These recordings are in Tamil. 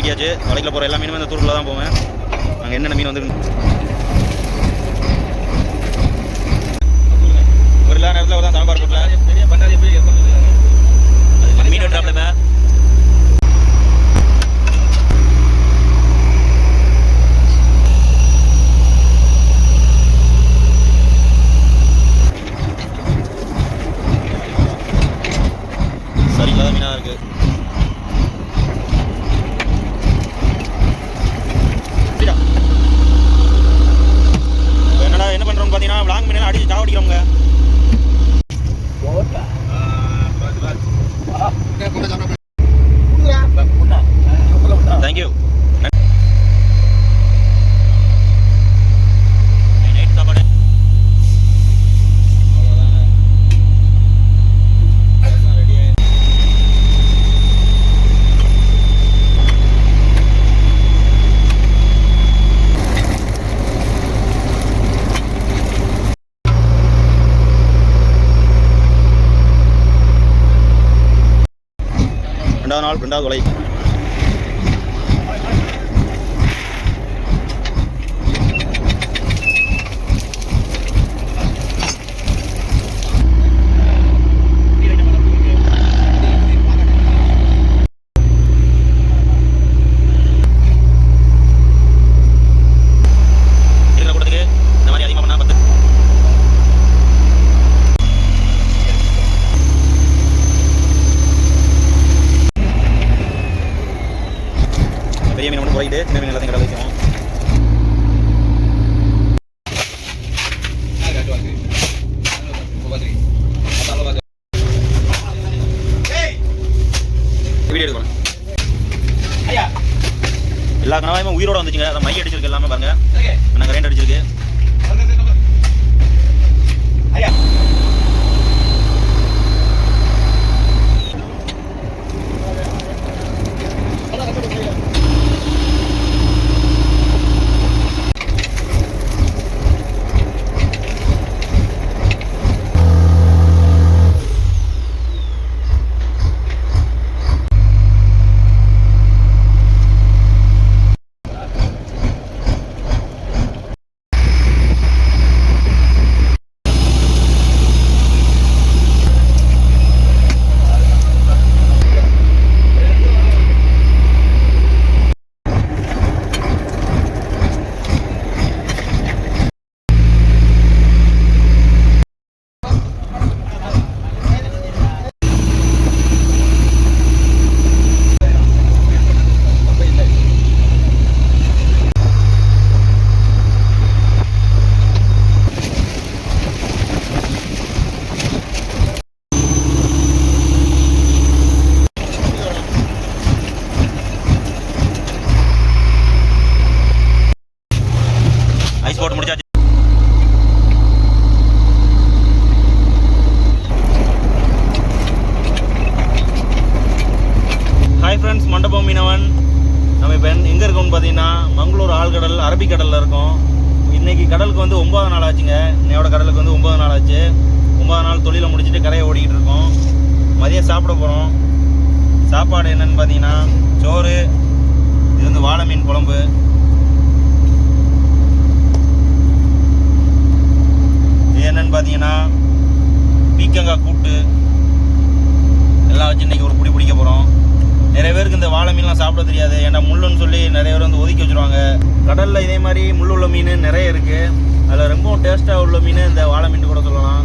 இறக்கியாச்சு. வலைக்குள்ள போகிற எல்லா மீனுமே இந்த தூருக்குள்ள தான் போவேன். அங்கே என்னென்ன மீன் வந்து ஒரு எல்லா நேரத்தில் ஒரு தான் சாம்பார் போட்டில் பெரிய பட்டாரி போய் மீன் வெட்டுறாப்புல. சரியில்லாத மீனாக இருக்குது. என்னடா என்ன பண்ணுறோம் பார்த்தீங்கன்னா விளாங் மீனெல்லாம் அடிச்சு சாவடிக்கிறோங்க. தேங்க்யூ. நைட் சாப்பாடு ரெண்டாவது வலை. பெரிய மீன் ஒன்று போயிட்டு சின்ன மீன் எல்லாத்தையும் கடை வைக்கும். வீடியோ எடுக்கணும். எல்லா கனவாயுமே உயிரோட வந்துச்சுங்க. அதை மை அடிச்சிருக்கு எல்லாமே பாருங்க. நாங்கள் கரண்ட் அடிச்சிருக்கு. ஐஸ் போட்டு முடிச்சாச்சு. ஹாய் ஃப்ரெண்ட்ஸ், மண்டபம் மீனவன். நம்ம இப்போ எங்கே இருக்கோம்னு பார்த்தீங்கன்னா மங்களூர் ஆழ்கடல் அரபிக்கடலில் இருக்கோம். இன்றைக்கி கடலுக்கு வந்து 9வது நாள் ஆச்சுங்க. இன்னையோட கடலுக்கு வந்து 9வது நாள் ஆச்சு. 9வது நாள் தொழிலை முடிச்சுட்டு கரையை ஓடிக்கிட்டு இருக்கோம். மதியம் சாப்பிட போகிறோம். சாப்பாடு என்னென்னு பார்த்தீங்கன்னா சோறு, இது வந்து வாழை மீன் குழம்பு, என்னன்னு பார்த்தீங்கன்னா பீக்கங்காய் கூட்டு எல்லாம் வச்சு இன்றைக்கி ஒரு பிடி பிடிக்க போகிறோம். நிறைய பேருக்கு இந்த வாழை மீன்லாம் சாப்பிட தெரியாது. ஏன்னா முள்ளுன்னு சொல்லி நிறைய பேர் வந்து ஒதுக்கி வச்சுருவாங்க. கடலில் இதே மாதிரி முள் உள்ள மீன் நிறைய இருக்குது. அதில் ரொம்ப டேஸ்ட்டாக உள்ள மீன் இந்த வாழை மீன் கூட சொல்லலாம்.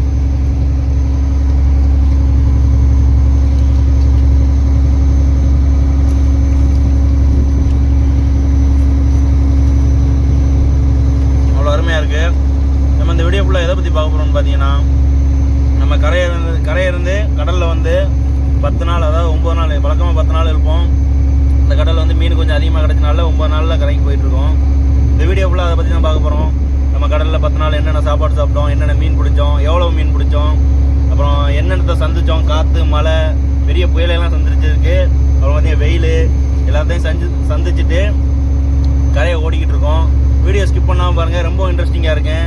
அவ்வளோ அருமையாக இருக்குது. நம்ம இந்த வீடியோ ஃபுல்லாக எதை பற்றி பார்க்க போகிறோம்னு பார்த்தீங்கன்னா, நம்ம கரையிருந்து கடலில் வந்து 10 நாள், அதாவது 9 நாள், வழக்கமாக 10 நாள் இருப்போம். இந்த கடலில் வந்து மீன் கொஞ்சம் அதிகமாக கிடச்சனால 9 நாளில் கரைக்கு போயிட்டுருக்கோம். இந்த வீடியோ ஃபுல்லாக அதை பற்றி தான் பார்க்க போகிறோம். நம்ம கடலில் 10 நாள் என்னென்ன சாப்பாடு சாப்பிட்டோம், என்னென்ன மீன் பிடிச்சோம், எவ்வளோ மீன் பிடிச்சோம், அப்புறம் என்னென்னத்தை சந்தித்தோம், காற்று மழை பெரிய புயலெல்லாம் சந்திச்சிருக்கு. அப்புறம் பார்த்தீங்கன்னா வெயில் எல்லாத்தையும் சந்திச்சுட்டு கரையை ஓடிக்கிட்டு இருக்கோம். வீடியோ ஸ்கிப் பண்ணாமல் பாருங்கள், ரொம்ப இன்ட்ரெஸ்டிங்காக இருக்கேன்.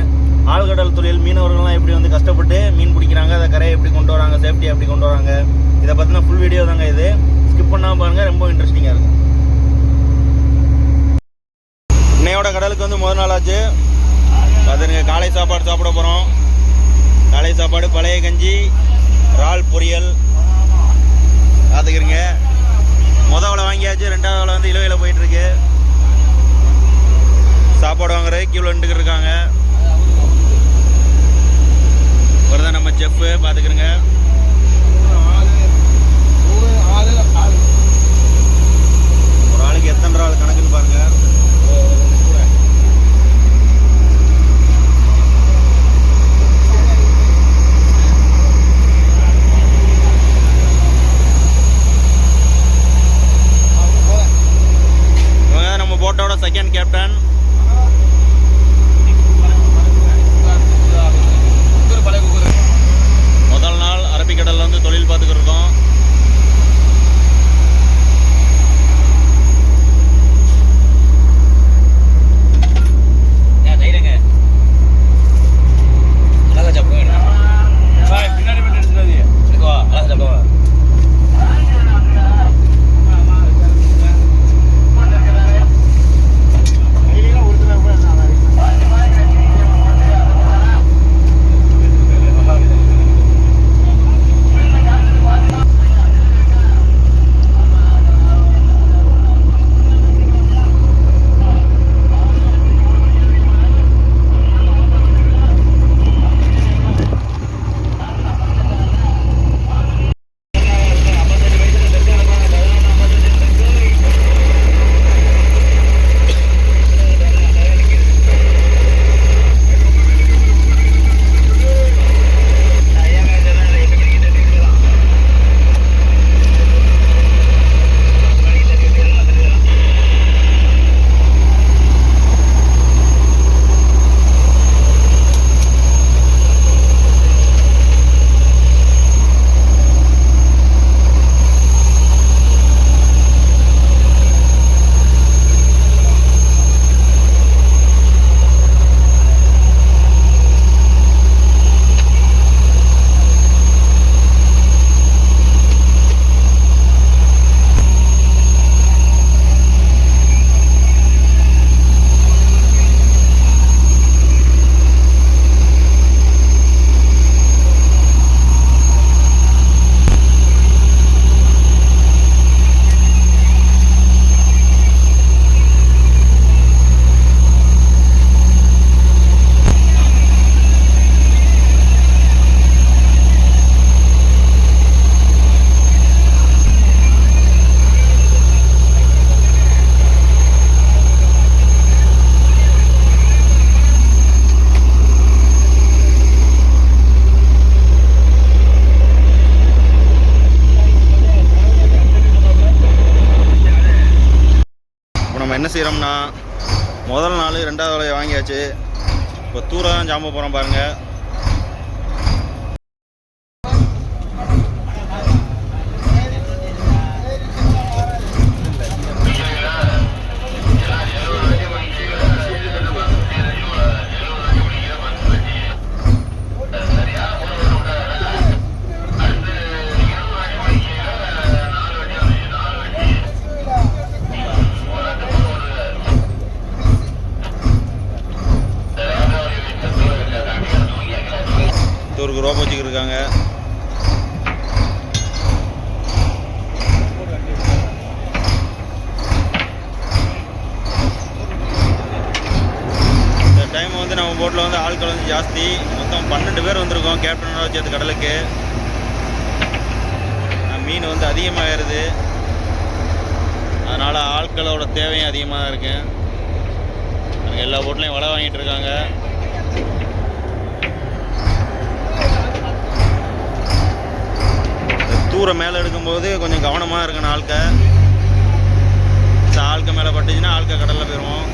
ஆழ்கடல் தொழில் மீனவர்கள்லாம் எப்படி வந்து கஷ்டப்பட்டு மீன் பிடிக்கிறாங்க, அதை கரையை எப்படி கொண்டு வராங்க, சேஃப்டியாக எப்படி கொண்டு வராங்க, இதை பற்றின ஃபுல் வீடியோ தாங்க இது. ஸ்கிப் பண்ணாமல் பாருங்கள், ரொம்ப இன்ட்ரெஸ்டிங்காக இருக்கும். கடலுக்கு வந்து முதல் நாள் ஆச்சு. பார்த்துருங்க, காலை சாப்பாடு சாப்பிட போகிறோம். காலை சாப்பாடு பழைய கஞ்சி, இறால் பொரியல். பார்த்துக்கிறீங்க, வலை வாங்கியாச்சு. 2வது வலை வந்து இலவையில் போயிட்டுருக்கு. சாப்பாடு வாங்குறது கியூவில் நின்றுக்கிட்டு இருக்காங்க. ஒருதான் நம்ம செஃப்பு. பார்த்துக்கிறேங்க, ஒரு ஆளுக்கு எத்தனை ஆள் கணக்குன்னு பாருங்க. இவங்க நம்ம போட்டோட செகண்ட் கேப்டன். முதல் நாள் அரபிக்கடலில் வந்து தொழில் பார்த்துக்கிட்டு இருக்கோம். என்ன செய்கிறோம்னா, முதல் நாள் 2வது வலையை வாங்கியாச்சு. இப்போ தூரம் ஜாம்ப போகிறோம் பாருங்கள். ரோப் வச்சுக்கிட்டு இருக்காங்க. இந்த டைம் வந்து நம்ம போட்டில் வந்து ஆட்கள் வந்து ஜாஸ்தி. மொத்தம் 12 பேர் வந்திருக்கோம் கேப்டனோட சேர்த்து கடலுக்கு. மீன் வந்து அதிகமாகிடுது, அதனால் ஆட்களோட தேவையும் அதிகமாக தான் இருக்குது. எல்லா போட்லையும் வலை வாங்கிட்டு இருக்காங்க. தூரம் மேலே எடுக்கும்போது கொஞ்சம் கவனமாக இருக்கணும். ஆள்க மேலே பட்டுச்சுன்னா ஆள்க கடலில் போயிடுவோம்.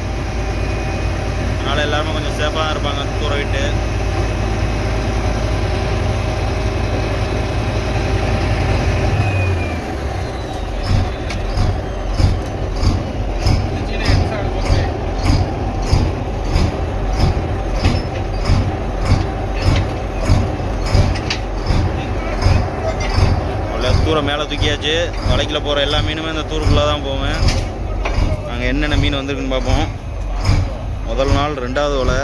அதனால் எல்லாருமே கொஞ்சம் சேஃபாக தான் இருப்பாங்க தூரம் விட்டு. தூரம் மேலே தூக்கியாச்சு. வலைக்கில் போகிற எல்லா மீனுமே இந்த தூருக்குள்ளே தான் போவேன். நாங்கள் என்னென்ன மீன் வந்திருக்குன்னு பார்ப்போம். முதல் நாள் 2வது வலை.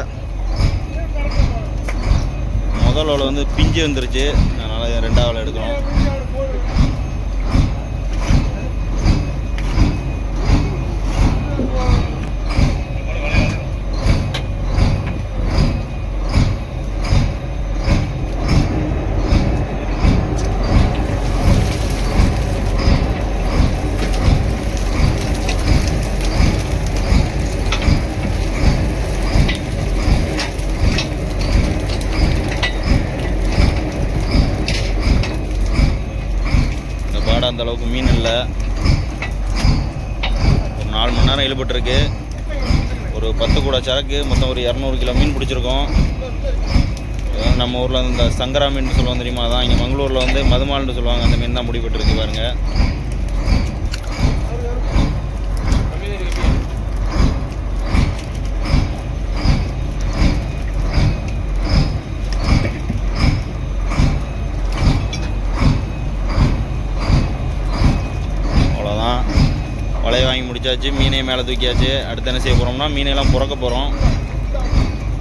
முதல் வலை வந்து பிஞ்சு வந்துருச்சு, அதனால் 2வது வலை எடுக்கணும். அந்த அளவுக்கு மீன் இல்லை. ஒரு 4 மணி நேரம் இழுபட்டுருக்கு. ஒரு 10 கூட சரக்கு, மொத்தம் ஒரு 200 கிலோ மீன் பிடிச்சிருக்கோம். நம்ம ஊரில் வந்து இந்த சங்கரா மீன் சொல்லுவாங்க தெரியுமா, அதான் இங்கே மங்களூரில் வந்து மதுமால்னு சொல்லுவாங்க. அந்த மீன் தான் முடிபட்டுருக்கு பாருங்க. வலையை வாங்கி முடிச்சாச்சு, மீனையும் மேலே தூக்கியாச்சு. அடுத்து என்ன செய்ய போகிறோம்னா மீனையெல்லாம் புறக்க போகிறோம்.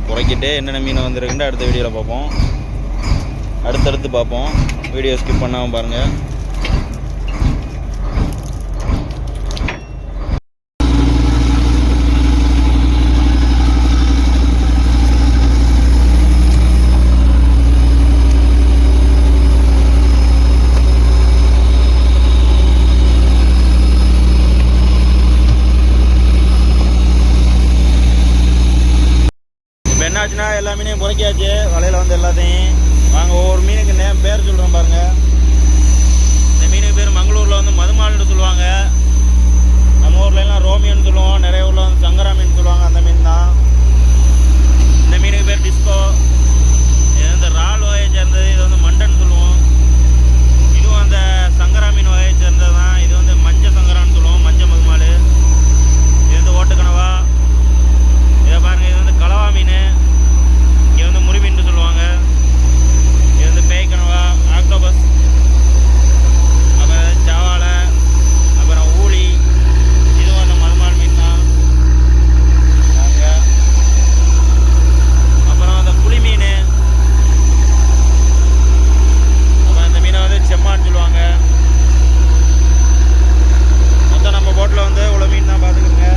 புறக்கிட்டு என்னென்ன மீன் வந்துருக்குன்னு அடுத்த வீடியோவில் பார்ப்போம். அடுத்தடுத்து பார்ப்போம், வீடியோ ஸ்கிப் பண்ணாமல் பாருங்கள். என்னாச்சுன்னா எல்லா மீனையும் புறக்கியாச்சு. வலையில் வந்து எல்லாத்தையும் வாங்க ஒவ்வொரு மீனுக்கு பேர் சொல்கிறோம் பாருங்க. இந்த மீனுக்கு பேர் மங்களூரில் வந்து மதுமால்னு சொல்லுவாங்க. நம்ம ஊர்லாம் ரோமியோன்னு சொல்லுவோம். நிறைய ஊரில் வந்து சங்கரா மீன் சொல்லுவாங்க. அந்த மீன் தான். இந்த மீனுக்கு பேர் டிஸ்கோ. இது வந்து இறால் வகையை சேர்ந்தது. இது வந்து மண்டன் சொல்லுவோம். இதுவும் அந்த சங்கரா மீன் வகையை சேர்ந்தது தான். இது வந்து மஞ்சள் சங்கரான்னு சொல்லுவோம், மஞ்சள் மதுமால். இது வந்து ஓட்டுக்கணவா. இதை பாருங்கள், இது வந்து கலவா மீன். இங்கே வந்து முறி மீன் சொல்லுவாங்க. இது வந்து பேய்க்கணவா, ஆக்டோபஸ், அப்புறம் ஜவாலை, அப்புறம் ஊளி. இதுவும் அந்த மதுமால் மீன் தான். அப்புறம் அந்த புளி மீன். அப்புறம் இந்த மீனை வந்து செம்மான்னு சொல்லுவாங்க. மொத்தம் நம்ம போட்டில் வந்து இவ்வளோ மீன் தான். பார்த்துக்குங்க.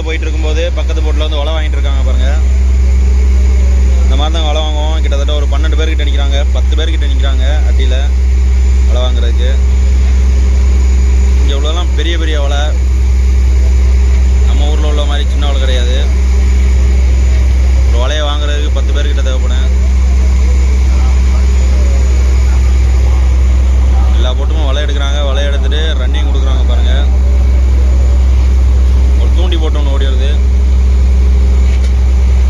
போயிட்டு இருக்கும்போது பக்கத்து போட்டில் வந்து வலை வாங்கிட்டு இருக்காங்க பாருங்க. இந்த மாதிரி தான் வலை வாங்குவோம். கிட்டத்தட்ட ஒரு 12 பேர்கிட்ட நிற்கிறாங்க, 10 பேர்கிட்ட நிற்கிறாங்க அட்டியில் வலை வாங்குறதுக்கு. இங்கே உள்ளதெல்லாம் பெரிய பெரிய வலை, நம்ம ஊரில் உள்ள மாதிரி சின்ன வலை கிடையாது. ஒரு வலையை வாங்குறதுக்கு 10 பேர்கிட்ட தேவைப்படும். எல்லா போட்டுமே வலை எடுக்கிறாங்க. வலை எடுத்துகிட்டு ரன்னிங் கொடுக்குறாங்க பாருங்கள். தூண்டி போட்டு ஒன்று ஓடி வருது.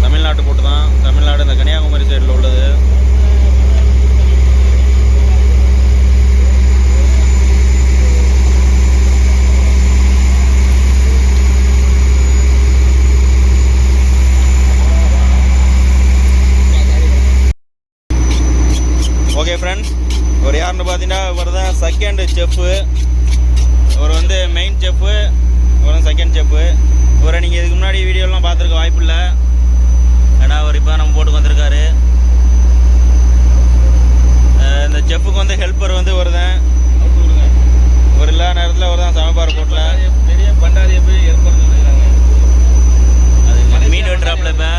தமிழ்நாட்டு போட்டு தான். தமிழ்நாடு இந்த கன்னியாகுமரி சைடில் உள்ளது. ஓகே ஃப்ரெண்ட்ஸ், ஒரு யாருன்னு பார்த்தீங்கன்னா இவர் தான் செகண்ட் செஃப்பு. இவர் வந்து மெயின் செஃப்பு, இவரும் செகண்ட் செஃப்பு. இவரை நீங்கள் இதுக்கு முன்னாடி வீடியோலாம் பார்த்துருக்க வாய்ப்பு இல்லை. ஏன்னா அவர் இப்போ நம்ம போட்டுக்கு வந்திருக்காரு. இந்த செஃப்புக்கு வந்து ஹெல்ப்பர் வந்து இவர் தான். இவர் இல்லாத நேரத்தில் இவர் தான் சமைப்பார் போட்டில். பெரிய பண்டாரியை போய் ஹெல்ப்பர் சொல்லிக்கிறாங்க. அது மீன் வெட்டுறாப்புல. இப்போ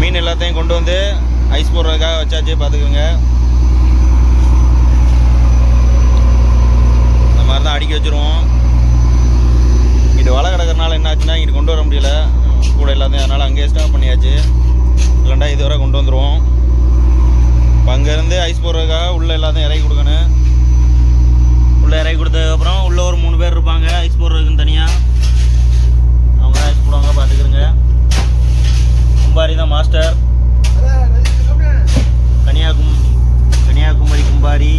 மீன் எல்லாத்தையும் கொண்டு வந்து ஐஸ் போடுறதுக்காக வச்சாச்சு. பார்த்துக்கோங்க. மாதிரி தான் அடிக்க வச்சுருவோம். இங்கிட்டு வலை கிடக்கிறனால என்ன ஆச்சுன்னா இங்கிட்டு கொண்டு வர முடியல கூட எல்லாத்தையும். அதனால் அங்கேயே ஸ்டாப் பண்ணியாச்சு. இல்லைண்டா இதுவரை கொண்டு வந்துடுவோம். இப்போ அங்கேருந்து ஐஸ் போடுறதுக்காக உள்ளே எல்லாத்தையும் இறக்கி கொடுக்கணும். உள்ளே இறக்கி கொடுத்ததுக்கப்புறம் உள்ளே ஒரு 3 பேர் இருப்பாங்க ஐஸ் போடுறதுக்குன்னு தனியாக. அவங்க தான் ஐஸ் போடுவாங்க. பார்த்துக்கிறங்க. கும்பாரி தான் மாஸ்டர். கன்னியாகுமரி கும்பாரி.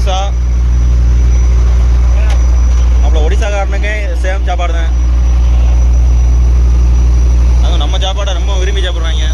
ஒடிசா. அவ்வளோ ஒடிசாக்காரனுக்கு சேம் சாப்பாடு தான். அதுவும் நம்ம சாப்பாடை ரொம்ப விரும்பி சாப்பிட்றாங்க.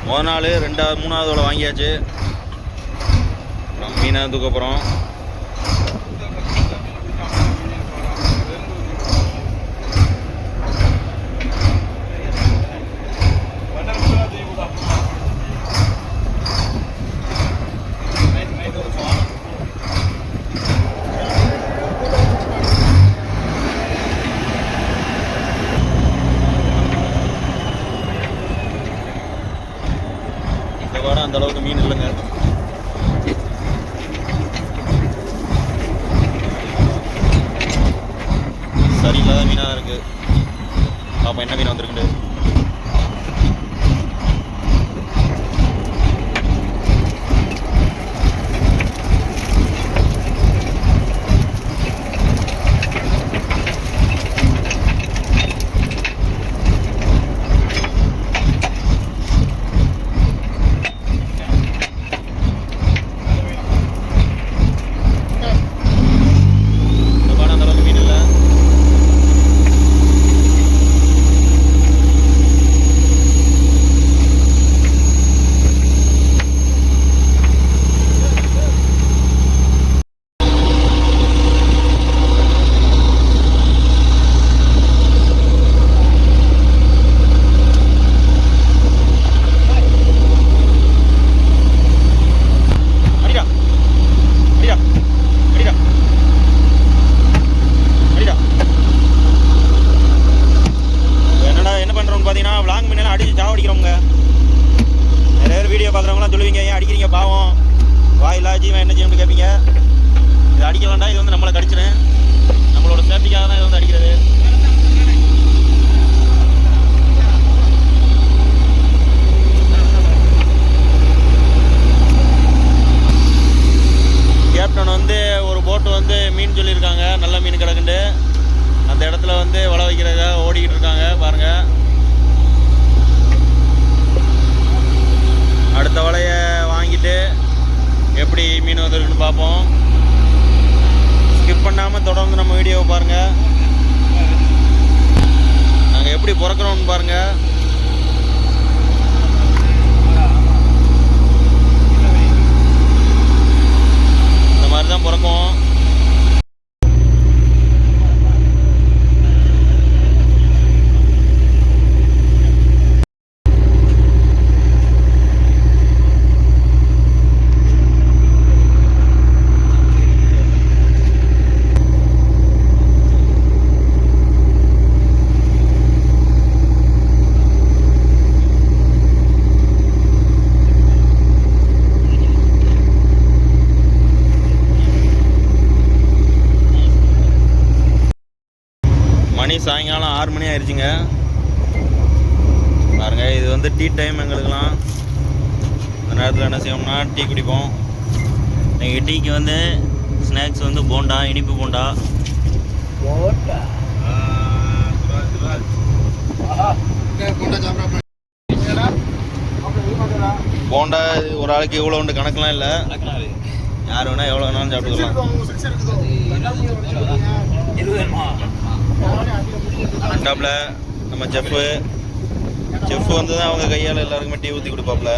முதல் நாள் 2வது 3வதோட வாங்கியாச்சு. மீனை தூக்கப்புறம் அந்த அளவுக்கு மீன் இல்லைங்க. சரியில்லாத மீனாக தான் இருக்குது. பாப்பா என்ன மீன் வந்திருக்குண்டு. ஜீவன் என்ன செய்யணும்னு கேட்பீங்க. இது அடிக்கலாம்டா, இது வந்து நம்மளை கடிச்சிடும். நம்மளோட சேஃப்டிக்காக தான் இது வந்து அடிக்கிறது. கேப்டன் வந்து ஒரு போட்டு வந்து மீன் சொல்லியிருக்காங்க, நல்ல மீன் கிடக்குண்டு. அந்த இடத்துல வந்து வலை வைக்கிறதுக்காக ஓடிக்கிட்டு இருக்காங்க பாருங்க. அடுத்த வலையை வாங்கிட்டு எப்படி மீன் வந்துருக்குன்னு பார்ப்போம். ஸ்கிப் பண்ணாமல் தொடர்ந்து நம்ம வீடியோவை பாருங்கள். நாங்கள் எப்படி பிறக்கிறோம்னு பாருங்கள். இந்த மாதிரி தான் பிறக்கும். மணி சாயங்காலம் 6 மணி ஆயிடுச்சுங்க பாருங்க. இது வந்து டீ டைம் எங்களுக்கெல்லாம். இந்த நேரத்தில் என்ன செய்வோம்னா டீ குடிப்போம். எங்கள் டீக்கு வந்து ஸ்நாக்ஸ் வந்து போண்டா, இனிப்பு போண்டா. போண்டா ஒரு ஆளுக்கு இவ்வளோ உண்டு கணக்கெலாம் இல்லை. யார் வேணா எவ்வளோ வேணாலும் சாப்பிட்டுக்கலாம். டாப்ல நம்ம செஃப்பு வந்து தான் அவங்க கையால் எல்லாருக்குமே டீ ஊற்றி கொடுப்பாப்புல.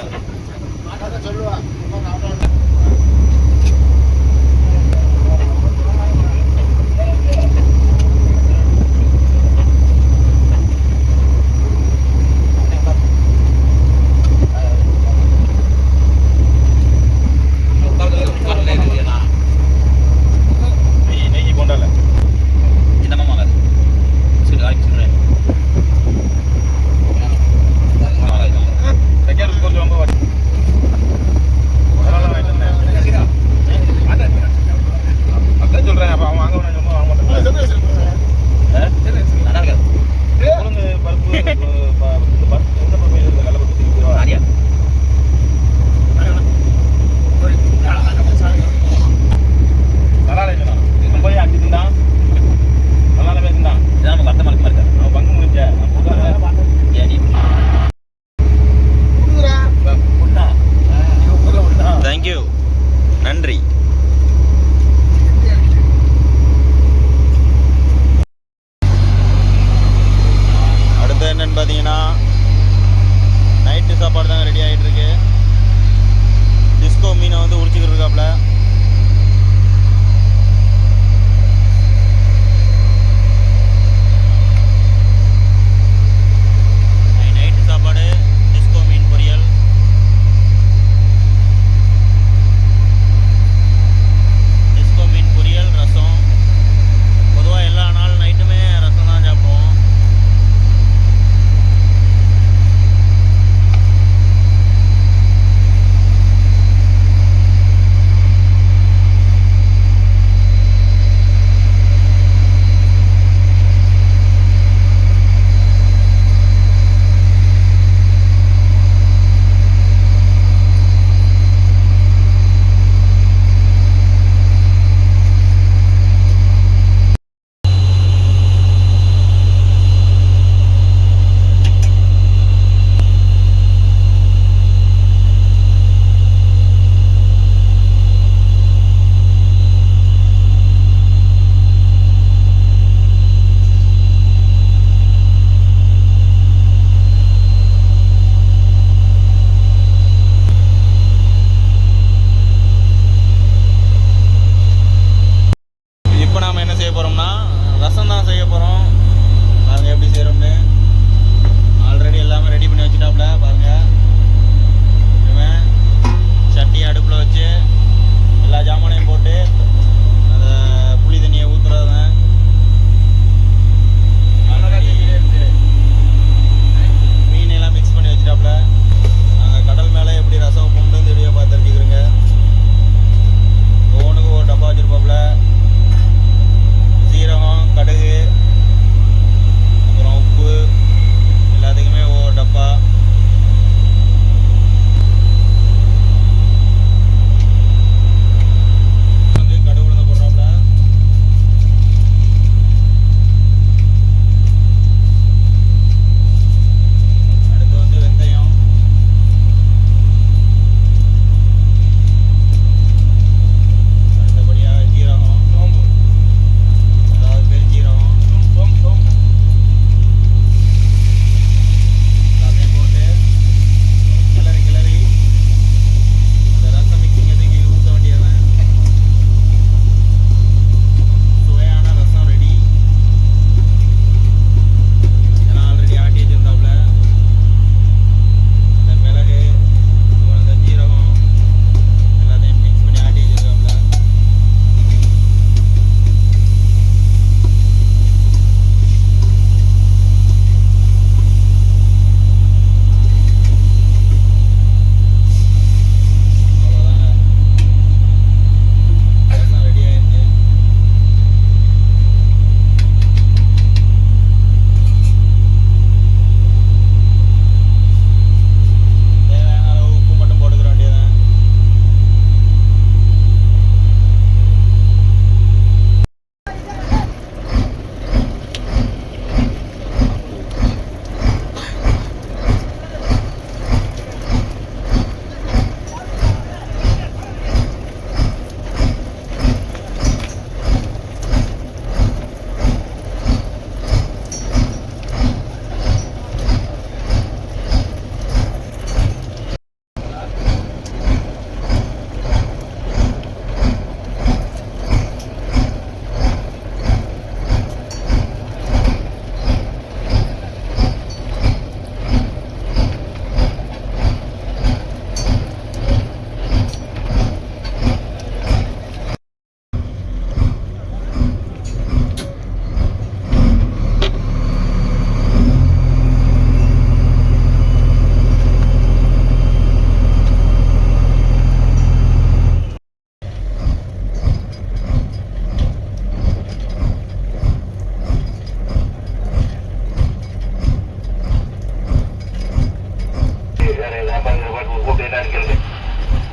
போட்டு என்னன்னு கேளுங்க.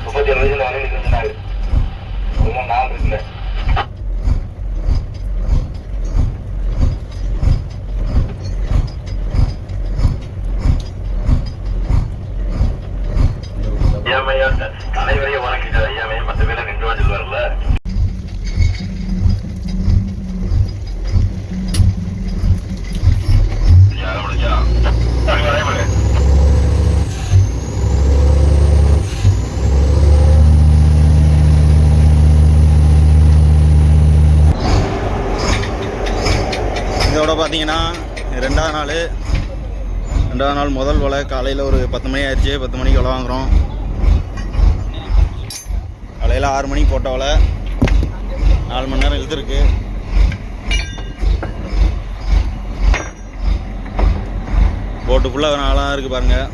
37 வயசுல வரையில இருந்தாங்க. ஒரு நாள் இருக்குல்ல. ஐயாமையா தலைவரையே வழங்கிட்டார். ஐயாமையா 10 பேரை 2 வாட்டில் வரல. இதோட பார்த்தீங்கன்னா ரெண்டாவது நாள் முதல் வலை காலையில் ஒரு 10 மணி ஆயிடுச்சு. 10 மணிக்கு வலை வாங்குகிறோம். காலையில் 6 மணிக்கு போட்ட வலை 4 மணி நேரம் இழுத்துருக்கு. போட்டு ஃபுல்லாக நல்லா தான் இருக்குது பாருங்கள்.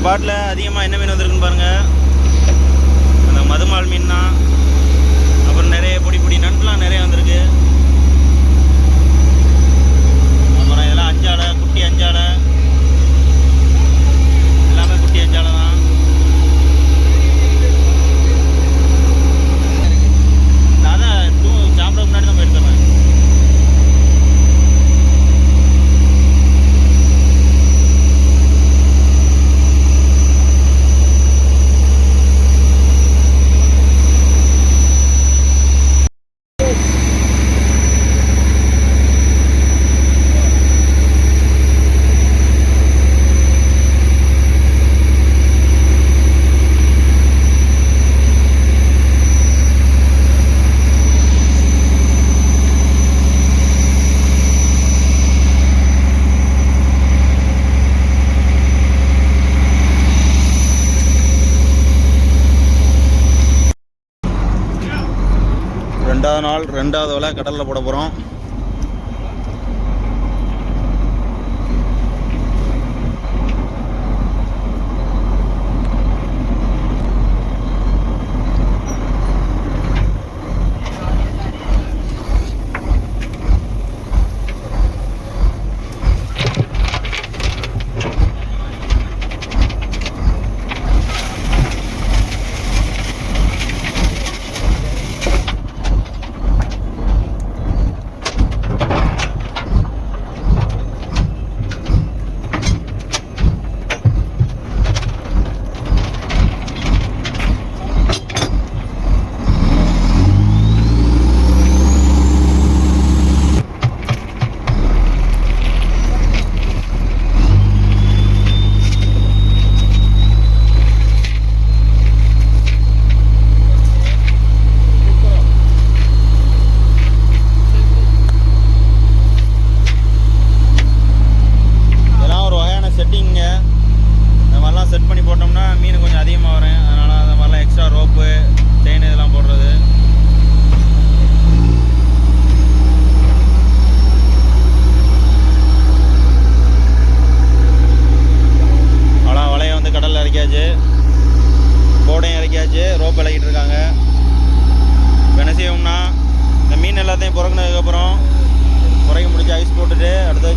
பாட்டில் அதிகமாக என்ன மீன் வந்திருக்குன்னு பாருங்கள். அந்த மதுமால் மீன் தான். அப்புறம் நிறைய பொடி நண்டுலாம் நிறைய வந்திருக்கு. அப்புறம் இதெல்லாம் அஞ்சாலை, குட்டி அஞ்சாலை, எல்லாமே குட்டி அஞ்சாலை தான். அதான் சாப்பிட முன்னாடி தான் போயிருக்கேன். ரெண்டாவது வலை கடலில் போட போகிறோம்.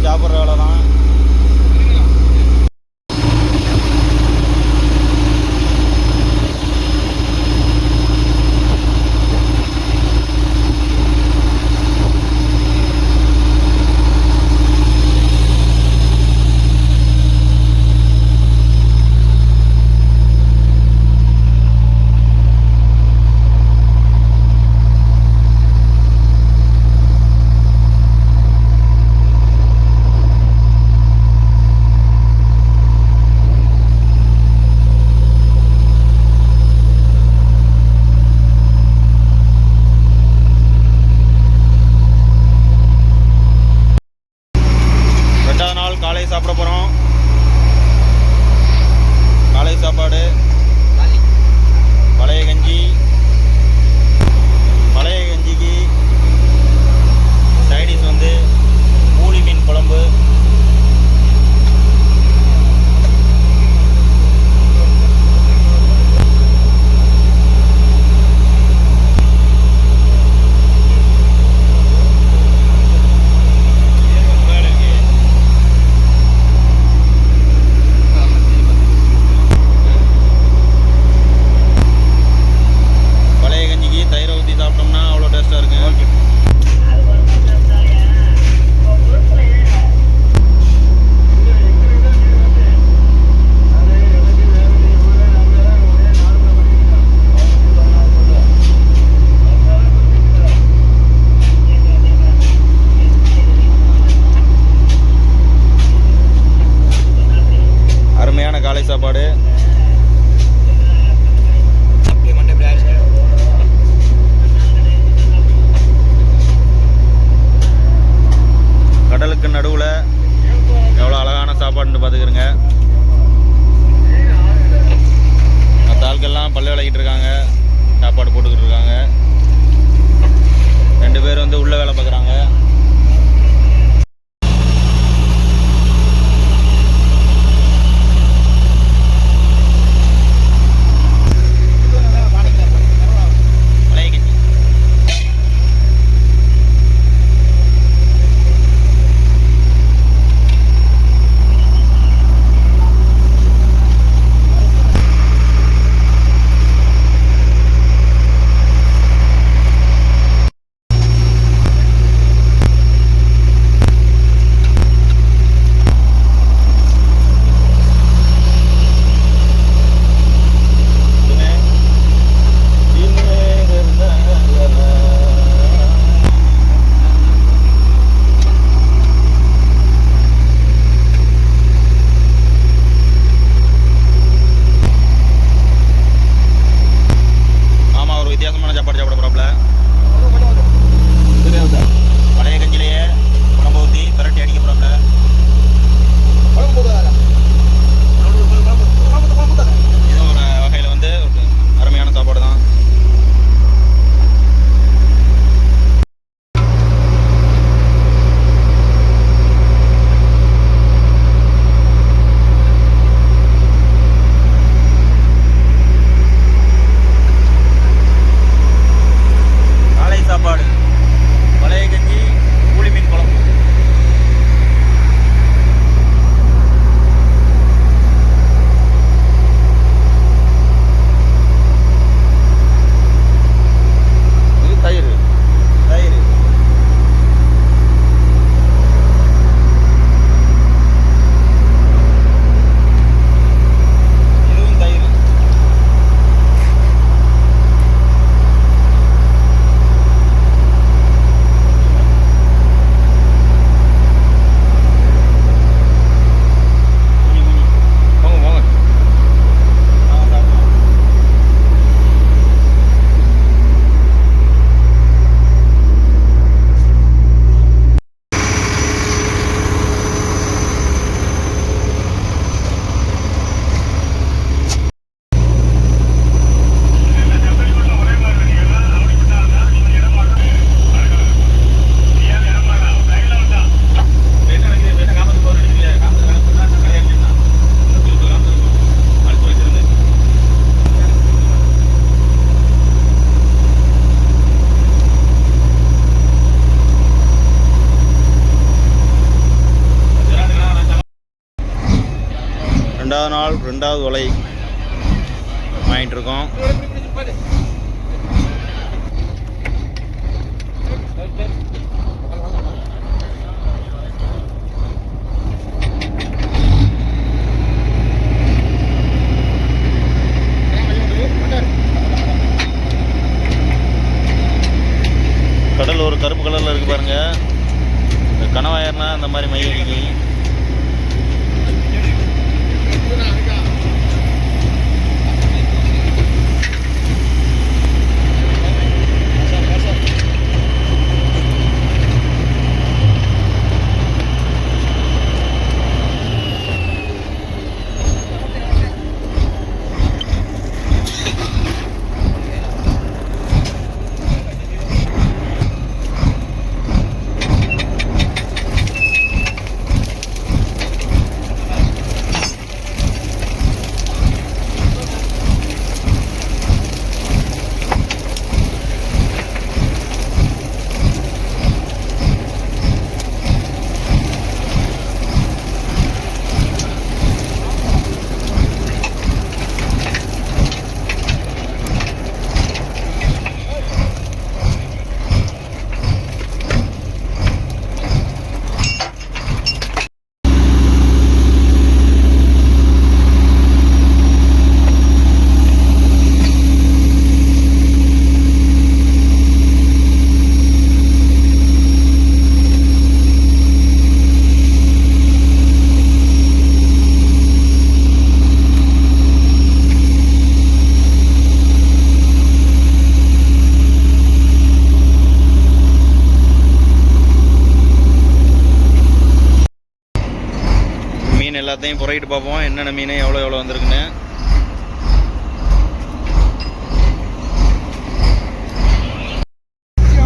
சாப்பிட்ற வேலை தான். சாப்பாடு. கடலுக்கு நடுவில் எவ்வளோ அழகான சாப்பாடுன்னு பார்த்துக்கிறங்க. மற்ற ஆட்கள்லாம் பல்லு விளக்கிட்டு இருக்காங்க, சாப்பாடு போட்டுக்கிட்டு இருக்காங்க. 2 பேர் வந்து உள்ள வேலை பார்க்குறாங்க. பழைய கஞ்சிலேயே குழம்பு ஊற்றி பிரட்டி அடிக்க போகிறாப்புல. இது ஒரு வகையில் வந்து அருமையான சாப்பாடு தான். காலை சாப்பாடு பழைய கஞ்சி, கூலி மீன் குழம்பு. இது தயிர். இதுவும் தயிர். போங்க போங்க. ரெண்டாவது நாள் 2வது வலை வாங்கிட்டு இருக்கோம். கடல் ஒரு கருப்பு கலரில் இருக்கு பாருங்க. இந்த கணவாயர்னா இந்த மாதிரி மை அடிக்கும். எல்லாத்தையும் புறையிட்டு பார்ப்போம் என்னென்ன மீன் எவ்வளோ வந்திருக்குன்னு.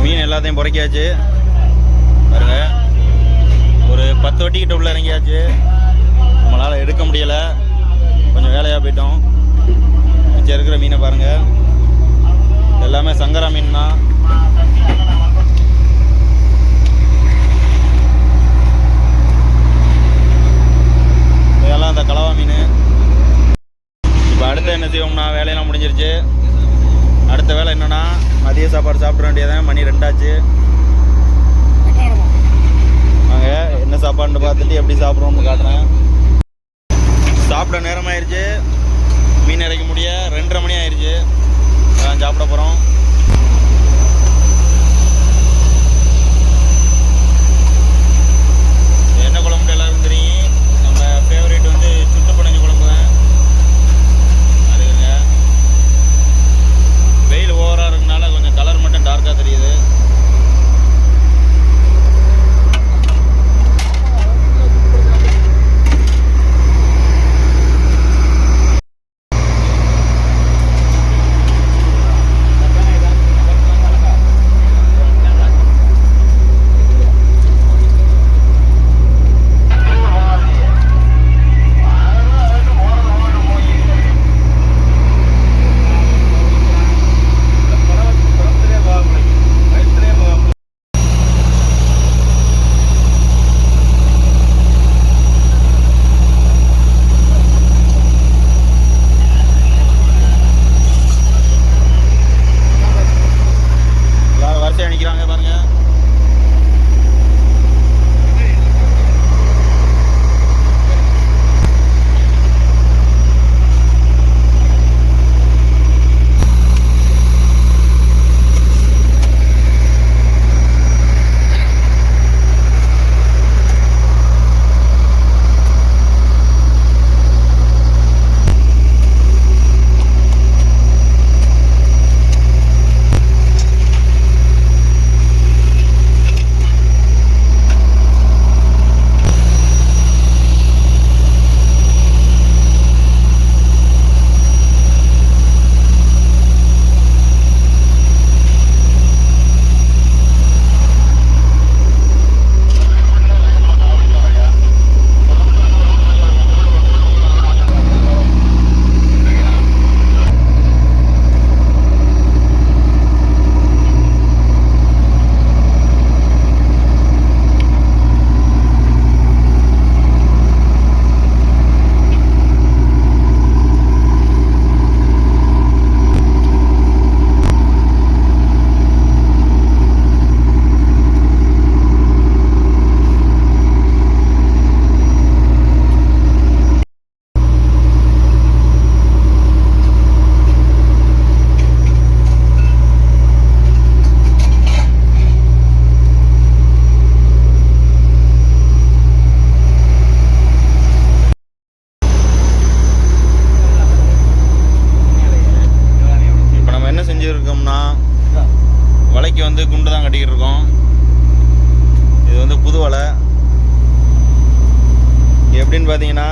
மீன் எல்லாத்தையும் புறைக்காச்சு பாருங்க. ஒரு 10 வட்டிக்கிட்ட உள்ள இறங்கியாச்சு. நம்மளால் எடுக்க முடியலை, கொஞ்சம் வேலையாக போயிட்டோம். மிச்சம் இருக்கிற மீனை பாருங்கள், எல்லாமே சங்கரா மீன் தான். இதெல்லாம் இந்த கலவா மீன். இப்போ அடுத்து என்ன செய்வோம்னா, வேலையெல்லாம் முடிஞ்சிருச்சு. அடுத்த வேலை என்னென்னா, மதிய சாப்பாடு சாப்பிட வேண்டியதான். மணி 2 ஆச்சு. நாங்கள் என்ன சாப்பாடுன்னு பார்த்துட்டு எப்படி சாப்பிட்றோம்னு காட்டுறேன். சாப்பிட நேரமாயிருச்சு. மீன் இறக்க முடிய 2:30 மணி ஆயிடுச்சு. அதான் சாப்பிட போகிறோம். என்ன குழம்பு எல்லாருக்கும் தெரியும். நம்ம ஃபேவரேட் வந்து சுட்டு படைஞ்ச குழம்பு தான். அதுங்க வெயில் ஓவராக இருக்கனால கொஞ்சம் கலர் மட்டும் டார்க்காக தெரியுது. நினைக்கிறாங்க பாருங்க. வலைக்கு வந்து குண்டு தான் கட்டிக்கிட்டு இருக்கோம். இது வந்து புது வலை. எப்படின்னு பார்த்தீங்கன்னா,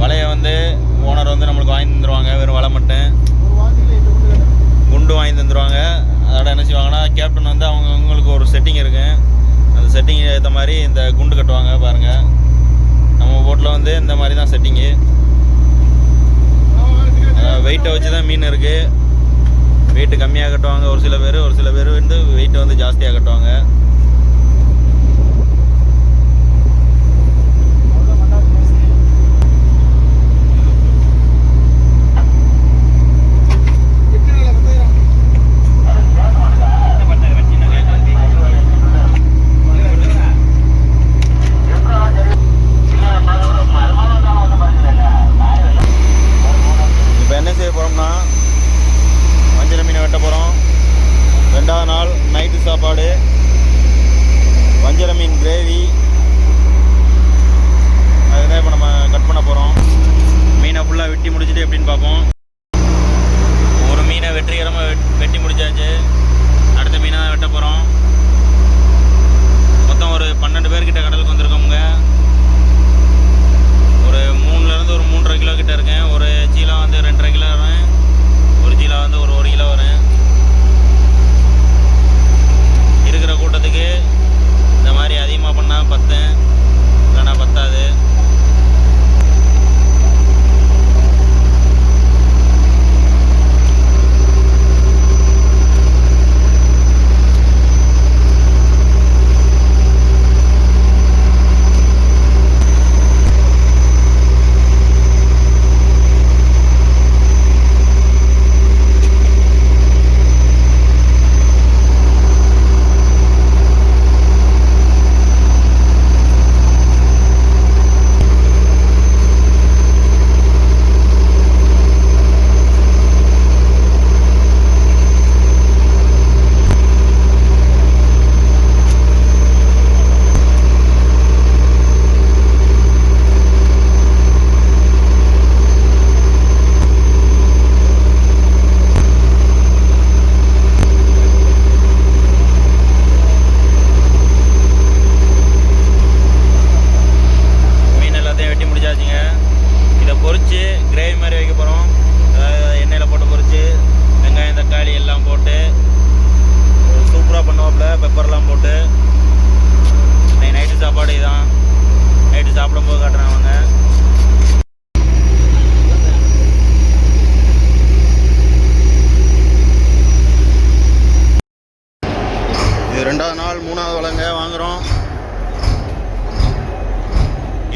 வலையை வந்து ஓனர் வந்து நம்மளுக்கு வாங்கி தந்துடுவாங்க. வெறும் வலை மட்டும், குண்டு வாங்கி தந்துடுவாங்க. அதோட என்ன செய்வாங்கன்னா, கேப்டன் வந்து அவங்களுக்கு ஒரு செட்டிங் இருக்குது. அந்த செட்டிங் ஏற்ற மாதிரி இந்த குண்டு கட்டுவாங்க பாருங்கள். நம்ம போட்டில் வந்து இந்த மாதிரி தான் செட்டிங்கு. வெயிட்டை வச்சு தான் மீன் இருக்குது. வெயிட்டு கம்மியாக கட்டுவாங்க ஒரு சில பேர் வந்து வெயிட்டை வந்து ஜாஸ்தியாக கட்டுவாங்க. இப்போ என்ன செய்ய போகிறோம்னா, மஞ்சள் மீனை வெட்ட போகிறோம். 2வது நாள் நைட்டு சாப்பாடு.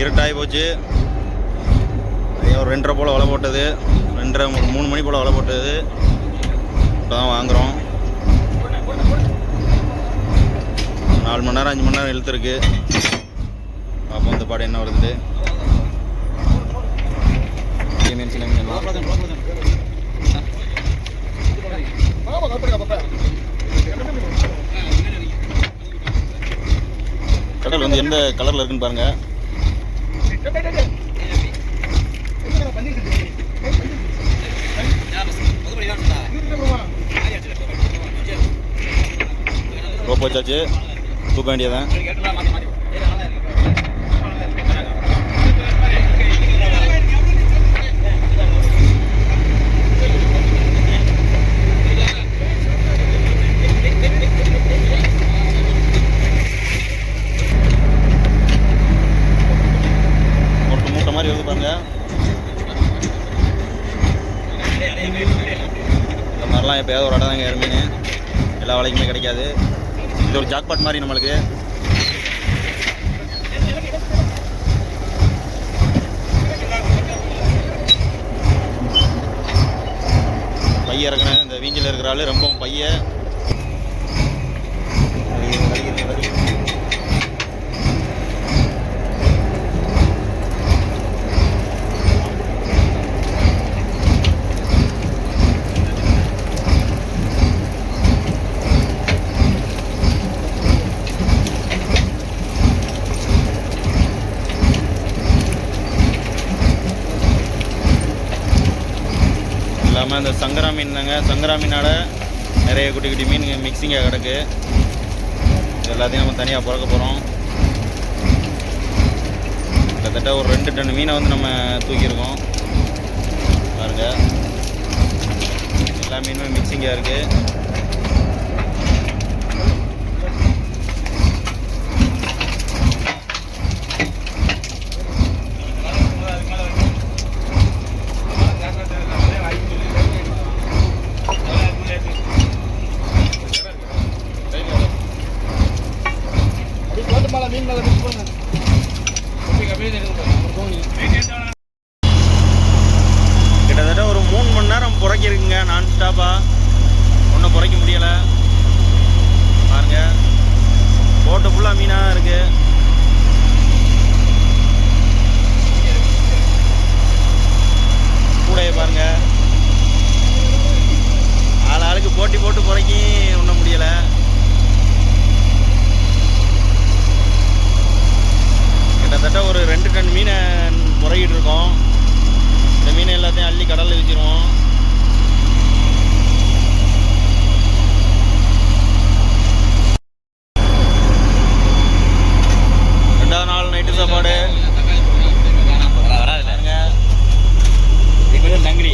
இருட்டாகி போச்சு. ஒரு 2:30 போல் வலை போட்டது, 2:30 3 மணி போல் வலை போட்டது. இப்போ தான் வாங்குகிறோம். 4 மணி நேரம் 5 மணி நேரம் இழுத்துருக்கு. பார்ப்போம் இந்த பாடு என்ன வருது. மீன் சின்ன மீன் கடல் வந்து எந்த கலரில் இருக்குன்னு பாருங்க. ரோப் வச்சாச்சு, தூக்க வேண்டியதான். மூட்டை மாதிரி வருது பாருங்க. இந்த மாதிரிலாம் எப்போயாவது ஒரு இடம் தாங்க ஏறு மீன், எல்லா வேலைக்குமே கிடைக்காது. இது ஒரு ஜாக்பாட் மாதிரி நம்மளுக்கு. பைய இறக்குறேன். இந்த வீஞ்சில் இருக்கிற ஆள் ரொம்ப பைய இல்லாமல் இந்த சங்கரா மீன் தாங்க. சங்கரா மீனோட நிறைய குட்டி குட்டி மீன் மிக்சிங்காக கிடக்கு. இது எல்லாத்தையும் நம்ம தனியாக பிறக்க போகிறோம். கிட்டத்தட்ட ஒரு 2 டன் மீனை வந்து நம்ம தூக்கியிருக்கோம் பாருங்க. எல்லா மீனுமே மிக்சிங்காக இருக்குது. கிட்டத்தட்ட ஒரு 3 மணி நேரம் புறக்கிருக்குங்க நான் ஸ்டாப்பாக. ஒன்றும் புறக்க முடியலை பாருங்க. போட்டு ஃபுல்லாக மீனாக இருக்கு. கூடையை பாருங்க. ஆளுக்கு போட்டி போட்டு புறக்கி ஒன்றும் முடியலை. கிட்டத்தட்ட ஒரு 2 டன் மீனை முறையிட்டு இருக்கோம். இந்த மீனை எல்லாத்தையும் அள்ளி கடலில் வச்சிருவோம். ரெண்டாவது நாள் நைட்டு சாப்பாடு நங்கிரி,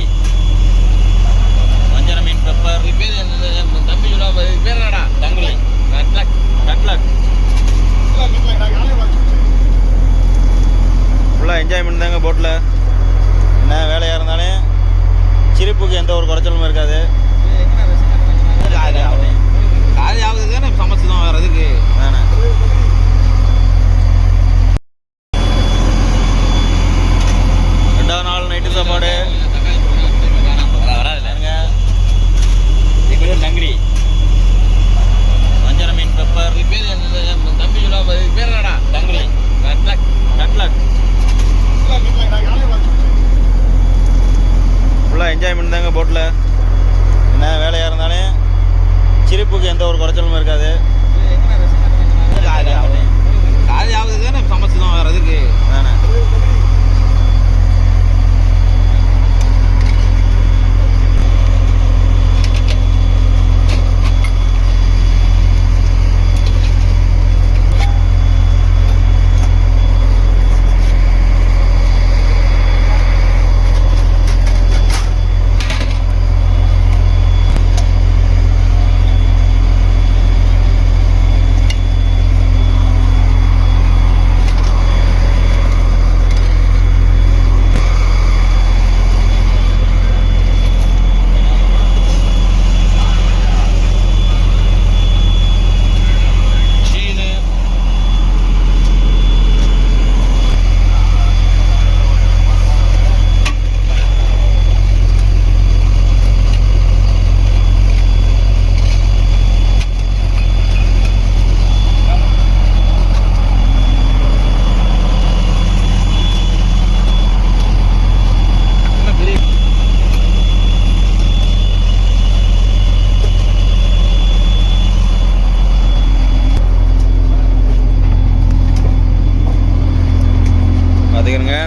வஞ்சர மீன், பெப்பர், தங்கிலி, கட்லட். ஃபுல்லாக என்ஜாய்மெண்ட் தாங்க போட்டில். என்ன வேலையாக இருந்தாலும் சிரிப்புக்கு எந்த ஒரு குறைச்சலும் இருக்காது. காலையாவது தானே சமைச்சு தான் வர்றதுக்கு தானே. ரெண்டாவது நாள் நைட்டு சாப்பாடு நங்கிரி, வஞ்சர மீன், பெப்பர், தங்கிலி, கட்லட். ஃபுல்லாக என்ஜாய்மெண்ட் தாங்க போட்டில். என்ன வேலையாக இருந்தாலும் சிரிப்புக்கு எந்த ஒரு குறைச்சலும் இருக்காது. காலையாவது தானே சமைச்சு தான் வர்றதுக்கு தானே.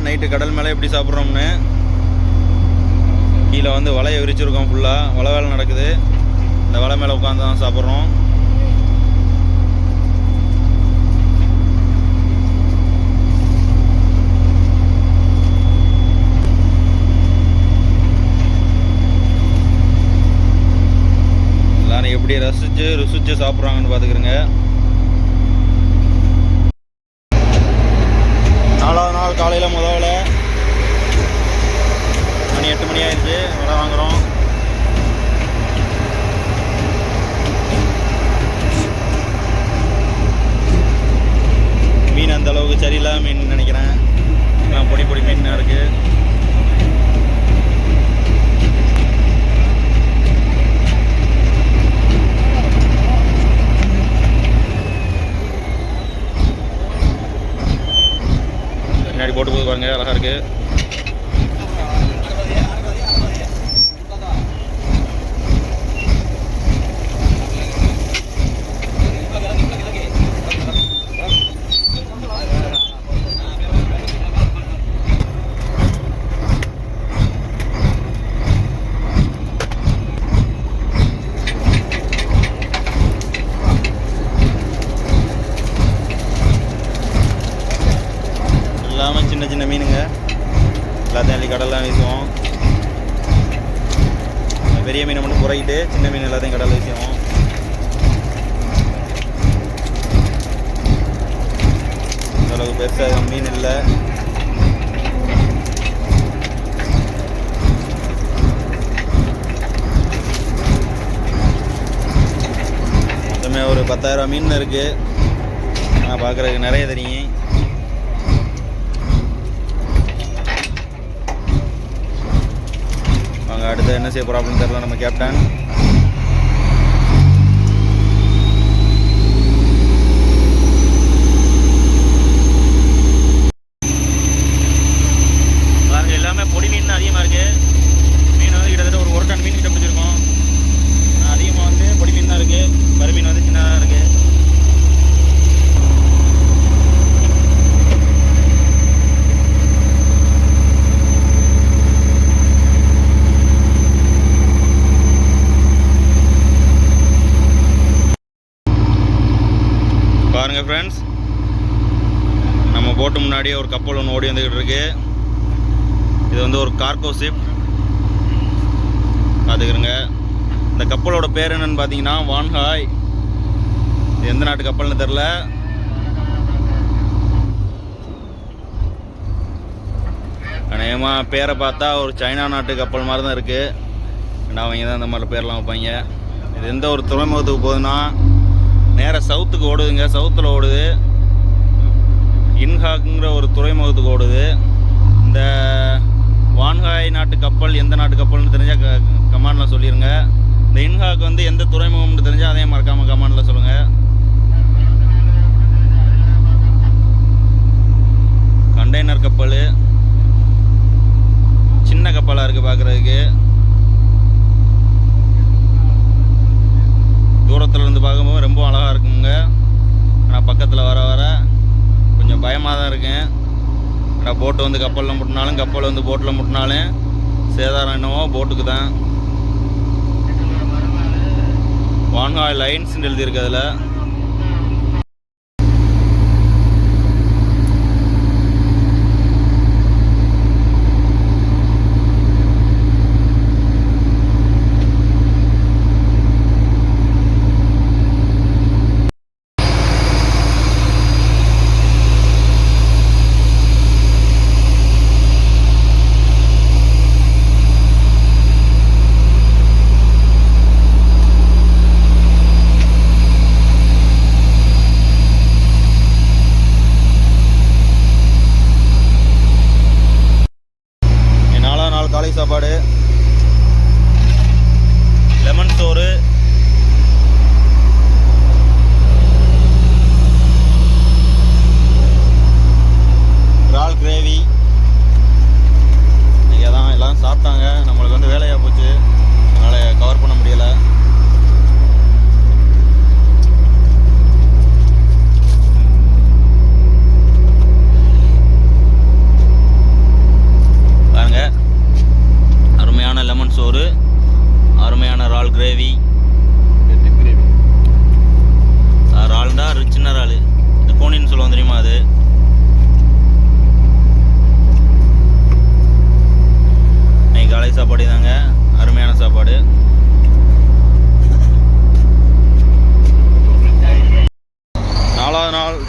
நைட்டு கடல் மேலே எப்படி சாப்பிட்றோம்னு. கீழே வந்து வலையை விரிச்சிருக்கோம், ஃபுல்லாக வலை வேலை நடக்குது. இந்த வலை மேலே உட்காந்து தான் சாப்பிட்றோம். எல்லாரும் எப்படி ருசிச்சு சாப்பிட்றாங்கன்னு பார்த்துக்கிறேங்க. 4வது நாள் காலையில் முதல்ல மணி 8 மணி ஆயிடுச்சு. வலை வாங்குகிறோம். மீன் அந்த அளவுக்கு சரியில்லாத மீன் நினைக்கிறேன். பொடி பொடி மீன் இருக்குது. பின்னாடி போட்டு போது பாருங்க, அழகா இருக்கு. எல்லாமே சின்ன சின்ன மீனுங்க. எல்லாத்தையும் அள்ளி கடல்லாம் வீசுவோம். பெரிய மீனை மட்டும் குறைக்கிட்டு சின்ன மீன் எல்லாத்தையும் கடலில் வீசுவோம். இந்த அளவுக்கு பெருசாக மீன் இல்லை. மொத்தமே ஒரு 10,000 மீன் இருக்குது. நான் பார்க்குறதுக்கு நிறைய தெரியும். அடுத்து என்ன செய்ய போகிறோம் அப்படின்னு தெரியல நம்ம கேப்டன். பாருங்க, எல்லாமே பொடி மீன் அதிகமாக இருக்குது. மீன் வந்து கிட்டத்தட்ட ஒரு டன் மீன் கிட்ட பிடிச்சிருக்கோம். அதிகமாக வந்து பொடி மீன் தான் இருக்குது. கரு மீன் வந்து சின்னதாக இருக்குது. பாருங்கள் ஃப்ரெண்ட்ஸ், நம்ம போட்டு முன்னாடியே ஒரு கப்பல் ஒன்று ஓடி வந்துக்கிட்டு இருக்கு. இது வந்து ஒரு கார்கோ ஷிப். பார்த்துக்கிறங்க. இந்த கப்பலோட பேர் என்னன்னு பார்த்தீங்கன்னா வான்ஹாய். இது எந்த நாட்டு கப்பல்னு தெரில. அநேகமாக பேரை பார்த்தா ஒரு சைனா நாட்டு கப்பல் மாதிரி தான் இருக்குது. ஏன்னா அவங்க தான் இந்த மாதிரி பேர்லாம் வைப்பாங்க. இது எந்த ஒரு துறைமுகத்துக்கு போகுதுன்னா நேராக சவுத்துக்கு ஓடுதுங்க. சவுத்தில் ஓடுது. இன்ஹாக்குங்கிற ஒரு துறைமுகத்துக்கு ஓடுது. இந்த வான்ஹாய் நாட்டு கப்பல் எந்த நாட்டு கப்பல்னு தெரிஞ்சால் கமாண்டில் சொல்லிடுங்க. இந்த இன்ஹாக் வந்து எந்த துறைமுகம்னு தெரிஞ்சால் அதையும் மறக்காமல் கமாண்டில் சொல்லுங்கள். கண்டெய்னர் கப்பல் சின்ன கப்பலாக இருக்குது பார்க்குறதுக்கு. தூரத்தில் இருந்து பார்க்கும்போது ரொம்ப அழகாக இருக்குங்க. ஆனால் பக்கத்தில் வர வர கொஞ்சம் பயமாக தான் இருக்கேன். ஆனால் போட்டு வந்து கப்பலில் முட்டினாலும் கப்பல் வந்து போட்டில் முட்டினாலும் சேதாரம் என்னவோ போட்டுக்கு தான். வான்ஹாய் லைன்ஸ்ன்னு எழுதியிருக்கு அதில்.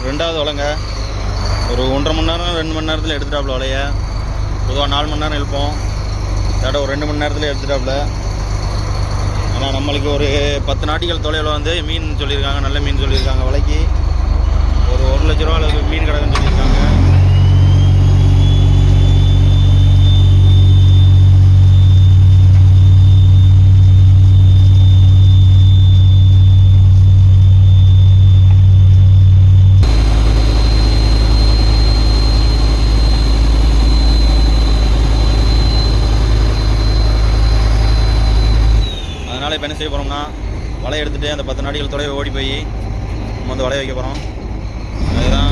ரெண்டாவது வலைங்க. ஒரு 1.5 மணி நேரம் 2 மணி நேரத்தில் எடுத்துட்டாப்புல வலைய. பொதுவாக 4 மணி நேரம் இழுப்போம், இல்லாட்ட ஒரு 2 மணி நேரத்தில் எடுத்துட்டாப்புல. ஆனால் நம்மளுக்கு ஒரு 10 நாட்டிகள் தொலைவில் வந்து மீன் சொல்லியிருக்காங்க, நல்ல மீன் சொல்லியிருக்காங்க. வலைக்கு ஒரு 1 லட்ச ரூபா அளவுக்கு மீன் கிடக்குன்னு சொல்லியிருக்காங்க. அதனால் இப்போ என்ன செய்ய போகிறோம்னா, வலை எடுத்துகிட்டு அந்த 10 நாடிகள் தொலைவை ஓடி போய் நம்ம வந்து வலைய வைக்க போகிறோம். அதுதான்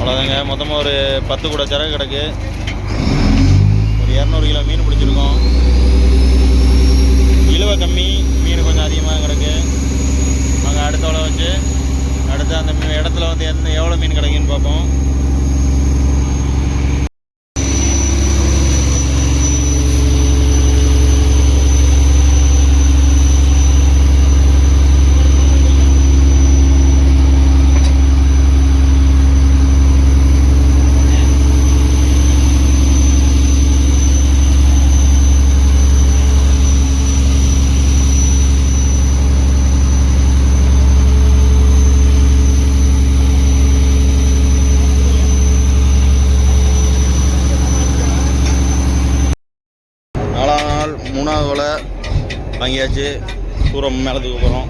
அவ்வளோதாங்க. மொத்தமாக ஒரு 10 கூட சரக்கு கிடக்கு. ஒரு 200 கிலோ மீன் பிடிச்சிருக்கோம். இழுவை கம்மி, மீன் கொஞ்சம் அதிகமாக கிடக்கு. நாங்கள் அடுத்த வலை வச்சு அடுத்து அந்த இடத்துல வந்து எவ்வளோ மீன் கிடைக்குன்னு பார்ப்போம். மூணாவது வலை வாங்கியாச்சு. தூரம் மேலே தூக்க போகிறோம்.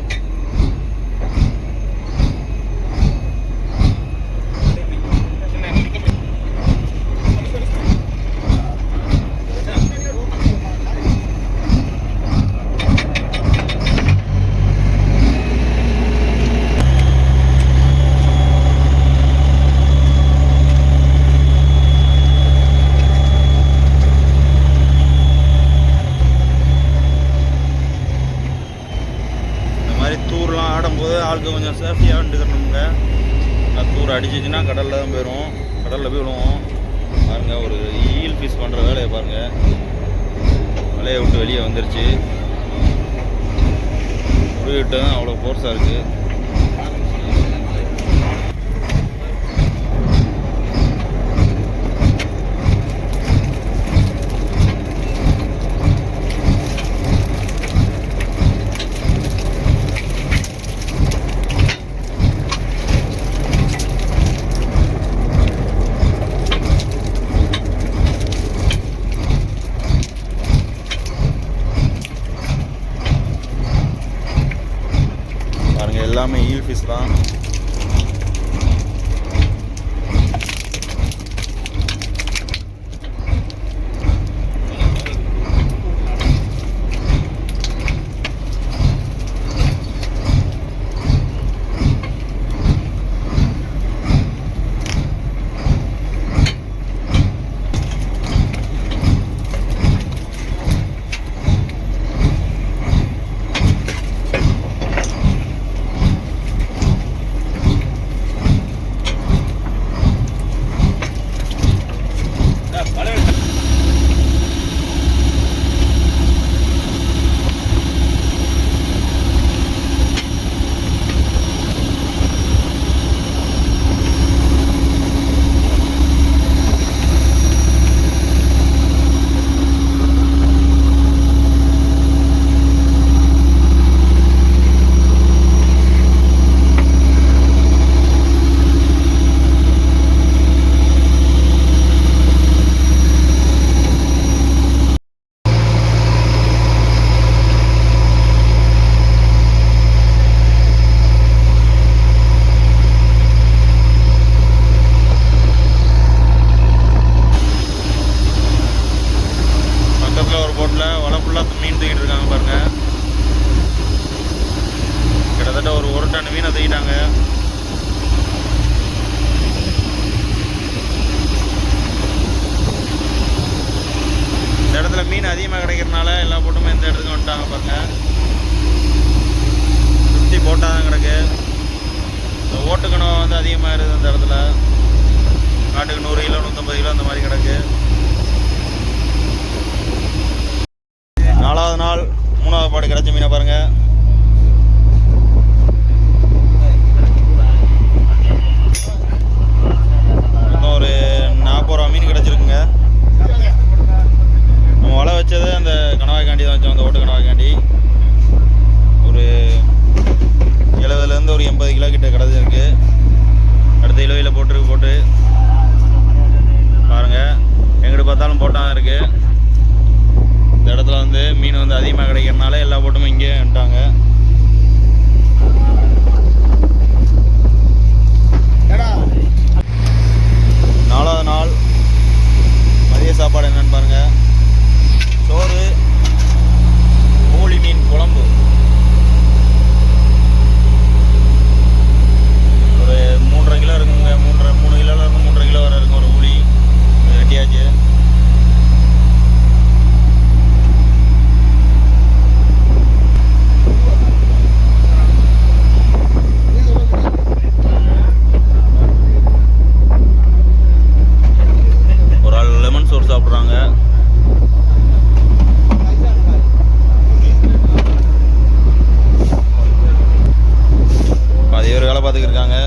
தூர்லாம் ஆடும்போது ஆளுக்கு கொஞ்சம் சேஃப்டியாக வந்துக்கணுங்க. தூர் அடிச்சிச்சுன்னா கடலில் தான் போயிடும், கடலில் போய் விழுவோம். பாருங்கள், ஒரு ஈல் பீஸ் பண்ணுற வேலையை பாருங்கள். வலையை விட்டு வெளியே வந்துருச்சு. விட்டு தான் அவ்வளோ ஃபோர்ஸாக இருக்குது. எல்லாமே ஈல் ஃபிஷ் தான். அதிகமாக கிடைக்கிறதுனால எல்லா போட்டுமே இந்த இடத்துக்கு வந்துட்டாங்க பாருங்க. சுற்றி போட்டால் தான் கிடக்கு. இந்த ஓட்டுக்கணம் வந்து அதிகமாக இருக்குது அந்த இடத்துல. காட்டுக்கு 100 கிலோ 150 கிலோ அந்த மாதிரி கிடக்கு. 4வது நாள் 3வது பாடு கிடச்ச மீனை பாருங்கள். மொத்தம் ஒரு 40 ரூபா மீன் கிடச்சிருக்குங்க. நம்ம வலை வச்சது அந்த கணவாய்க்காண்டி தான் வச்சோம், அந்த ஓட்டு கணவாய்க்காண்டி. ஒரு 70லேருந்து ஒரு 80 கிலோ கிட்ட கிடச்சிருக்கு. அடுத்த இலவையில் போட்டு பாருங்கள். எங்கிட்ட பார்த்தாலும் போட்டால் தான் இருக்குது. இந்த இடத்துல வந்து மீன் வந்து அதிகமாக கிடைக்கிறதுனால எல்லா போட்டுமே இங்கே வந்துட்டாங்க. நாலாவது நாள் மதிய சாப்பாடு என்னன்னு பாருங்கள். சோறு, கோழி மீன் குழம்பு, ஒரு 3.5 கிலோ இருக்குங்க. 3 கிலோவில் இருக்கும், 3.5 கிலோ வரை இருக்கும். ஒரு ஊழி வெட்டியாச்சு. ஒரு ஆள் லெமன் சோறு சாப்பிட்றாங்க. அது ஒரு வேலை பார்த்துக்கிருக்காங்க.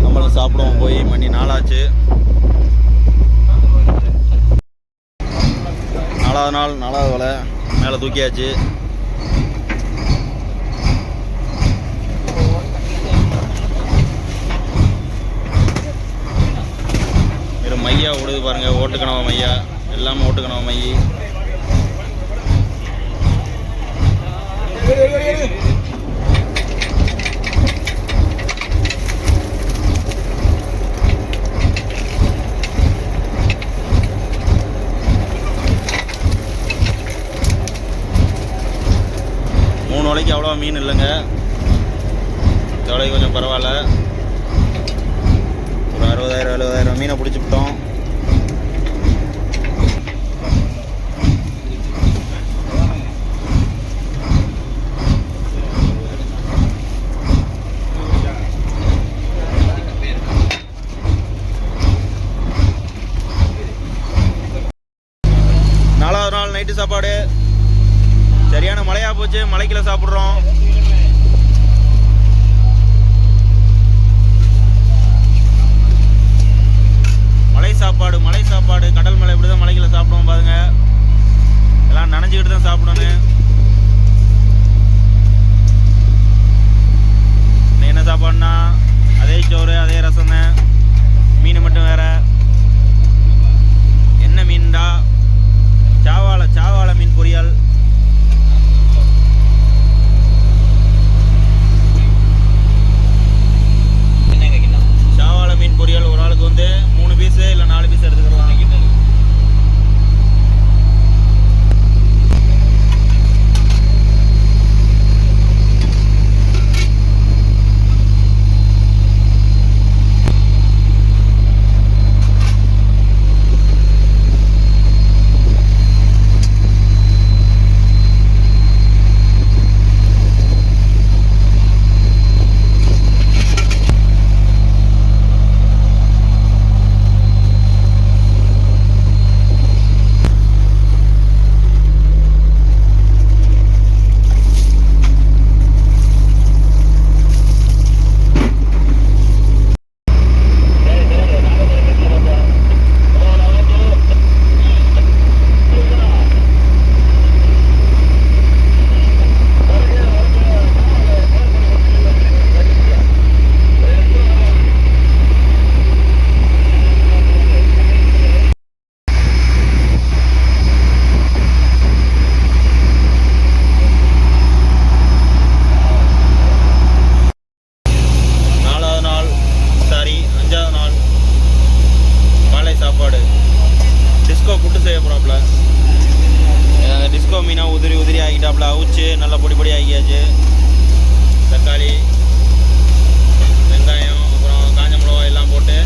நம்மளும் சாப்பிடுவோம் போய். மணி 4 ஆச்சு. 4வது நாள் 4வது வேலை மேலே தூக்கியாச்சு. வெறும் மையா ஓடுது பாருங்கள். ஓட்டுக்கணவ மையா, எல்லாமே ஓட்டுக்கணவ மை. வலைக்கு அவ்வளோ மீன் இல்லைங்க. இந்த வலைக்கு கொஞ்சம் பரவாயில்ல. ஒரு 60,000-70,000 மீனை பிடிச்சிவிட்டோம். நாலாவது நாள் நைட்டு சாப்பாடு. சரியான மழையா போச்சு. மலைக்குள்ள சாப்பிட்றோம். மலை சாப்பாடு கடல் மலை இப்படிதான் மலைக்குள்ள சாப்பிடுவோம் பாருங்க. எல்லாம் நனைஞ்சுக்கிட்டு தான் சாப்பிடணும். என்ன சாப்பாடுனா அதே சோறு அதே ரசம் தான். மீன் மட்டும் வேற. என்ன மீன்டா? சாவாழை மீன் பொரியல். சாவாழை மீன் பொரியல் ஒரு ஆளுக்கு வந்து 3 பீஸு இல்லை 4 பீஸ் எடுத்துக்கலாம். அவிச்சு நல்லா பொடி பொடி ஆக்கியாச்சு. தக்காளி, வெங்காயம், அப்புறம் காஞ்ச மிளகாய் எல்லாம் போட்டு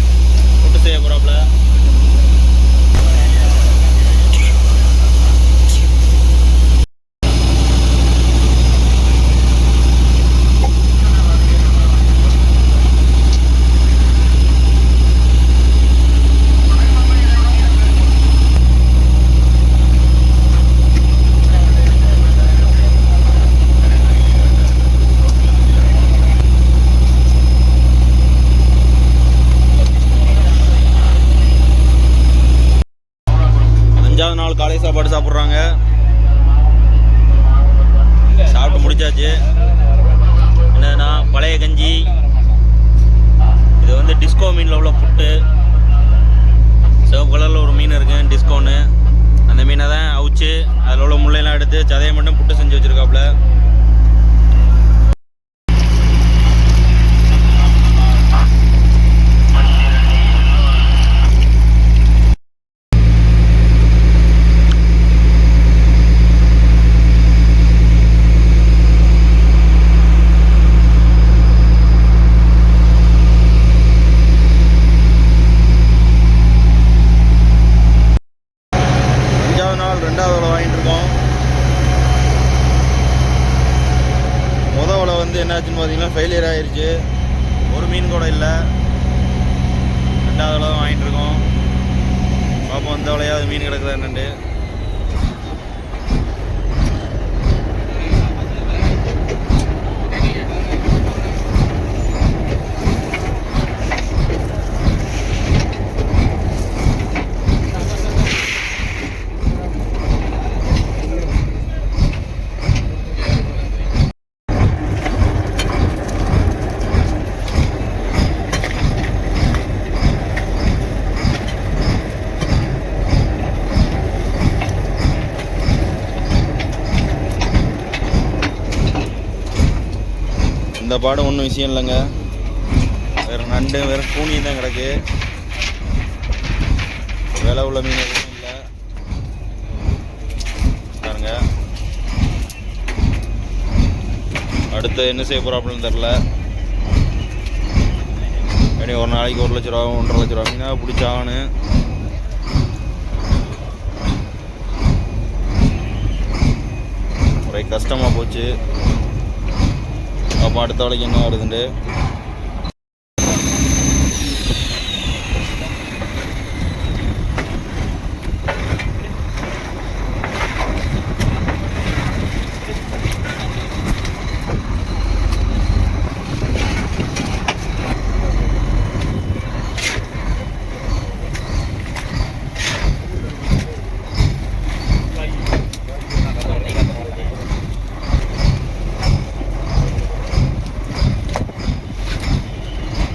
புட்டு செய்ய போகிறாப்புல. அஞ்சாவது நாள் காலை சாப்பாடு சாப்பிட்றாங்க. சாப்பிட்டு முடிச்சாச்சு. என்னன்னா பழைய கஞ்சி, இது வந்து டிஸ்கோ மீனில் உள்ள புட்டு. சிவப்பு கலரில் ஒரு மீன் இருக்கு டிஸ்கோன்னு, அந்த மீனை தான் அவிச்சு அதில் உள்ள முள்ளையெல்லாம் எடுத்து சதையை மட்டும் புட்டு செஞ்சு வச்சுருக்காப்புல. என்னாச்சுன்னு பார்த்தீங்கன்னா ஃபெயிலியர் ஆயிடுச்சு. ஒரு மீன் கூட இல்லை. ரெண்டாவது தான் வாங்கிட்டு இருக்கோம். பாப்போம் இந்த வலையாவது மீன் கிடக்குதா என்னண்டு. இந்த பாடம் ஒன்றும் விஷயம் இல்லைங்க. வேறு நண்டு வேறு கூனியும் தான் கிடக்கு. விலை உள்ள மீன் எதுவும் இல்லை பாருங்க. அடுத்து என்ன செய்ய போகிறாப்புலன்னு தெரில. இனி ஒரு நாளைக்கு 1 லட்ச ரூபா 1.5 லட்ச ரூபா மீனாக பிடிச்சாகனு. ஒரே கஷ்டமாக போச்சு. அப்போ அடுத்த வேலைக்கு என்ன வருதுண்டு.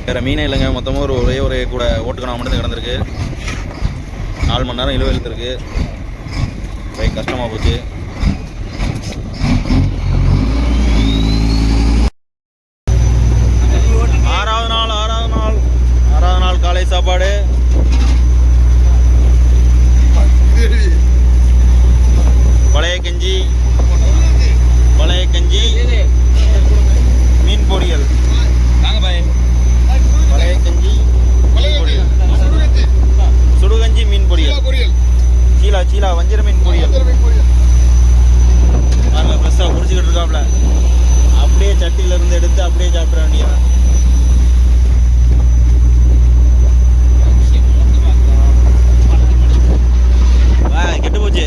வேறு மீனே இல்லைங்க. மொத்தமாக ஒரே கூட ஓட்டுக்கணா மட்டும் கிடந்திருக்கு. 4 மணி நேரம் இழுவை இழுத்துருக்கு. கஷ்டமாக போச்சு. ஆறாவது நாள் காலை சாப்பாடு. பழைய கஞ்சி மீன் பொரியல். பழைய கஞ்சி சுடுகஞ்சி மீன் பொரியல். சீலா வஞ்சிர மீன் பொரியல். அதில் ஃப்ரெஷ்ஷாக குடிச்சிக்கிட்டு இருக்காப்புல. அப்படியே சட்டியிலேருந்து எடுத்து அப்படியே சாப்பிட வேண்டியதான். கெட்டு போச்சு.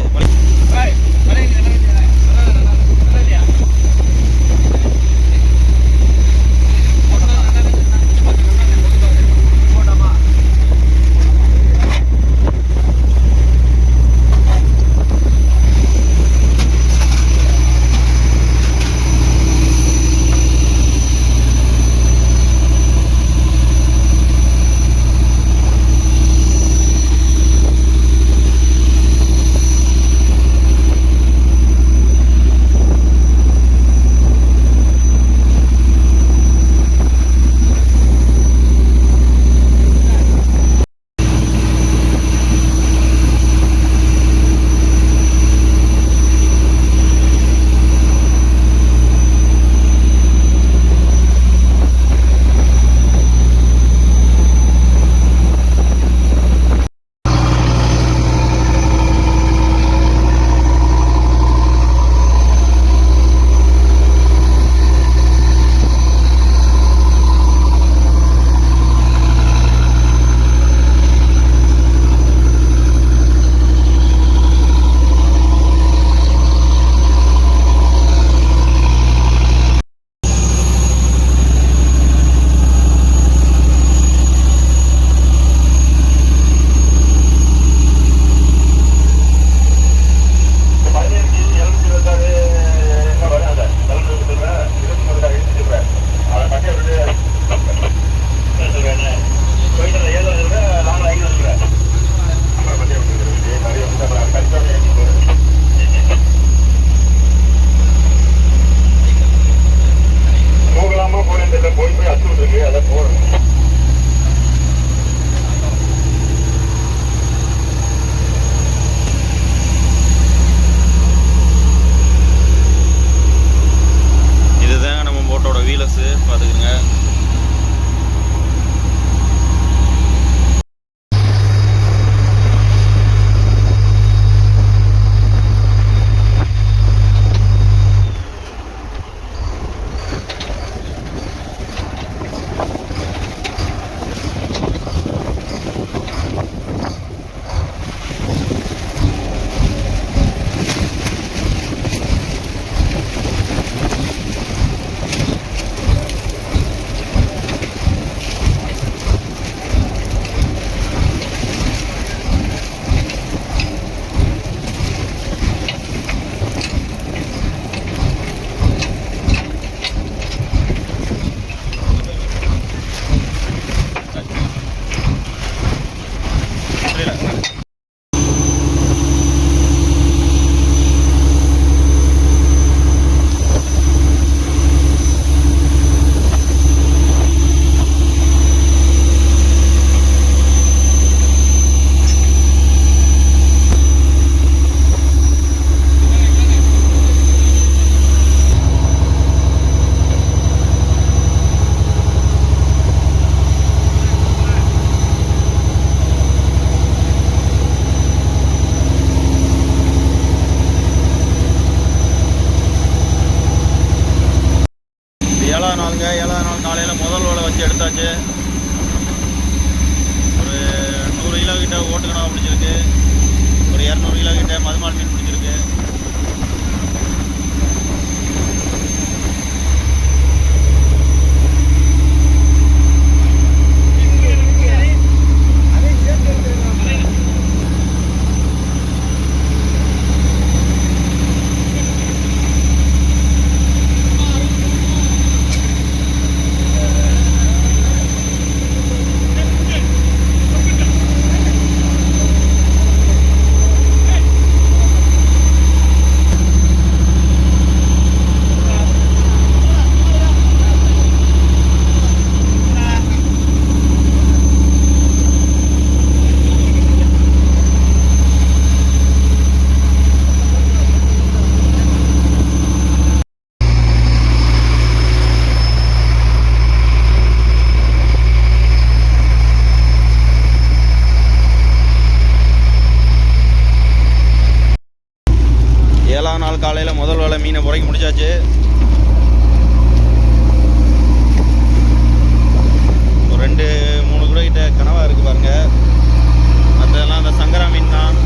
காலையில் முதல் வேலை மீனை புறக்கி முடிச்சாச்சு. ஒரு 2-3 கிலோ கிட்ட கனவா இருக்குது பாருங்க. மற்றதெல்லாம் அந்த சங்கரா மீன் தான்.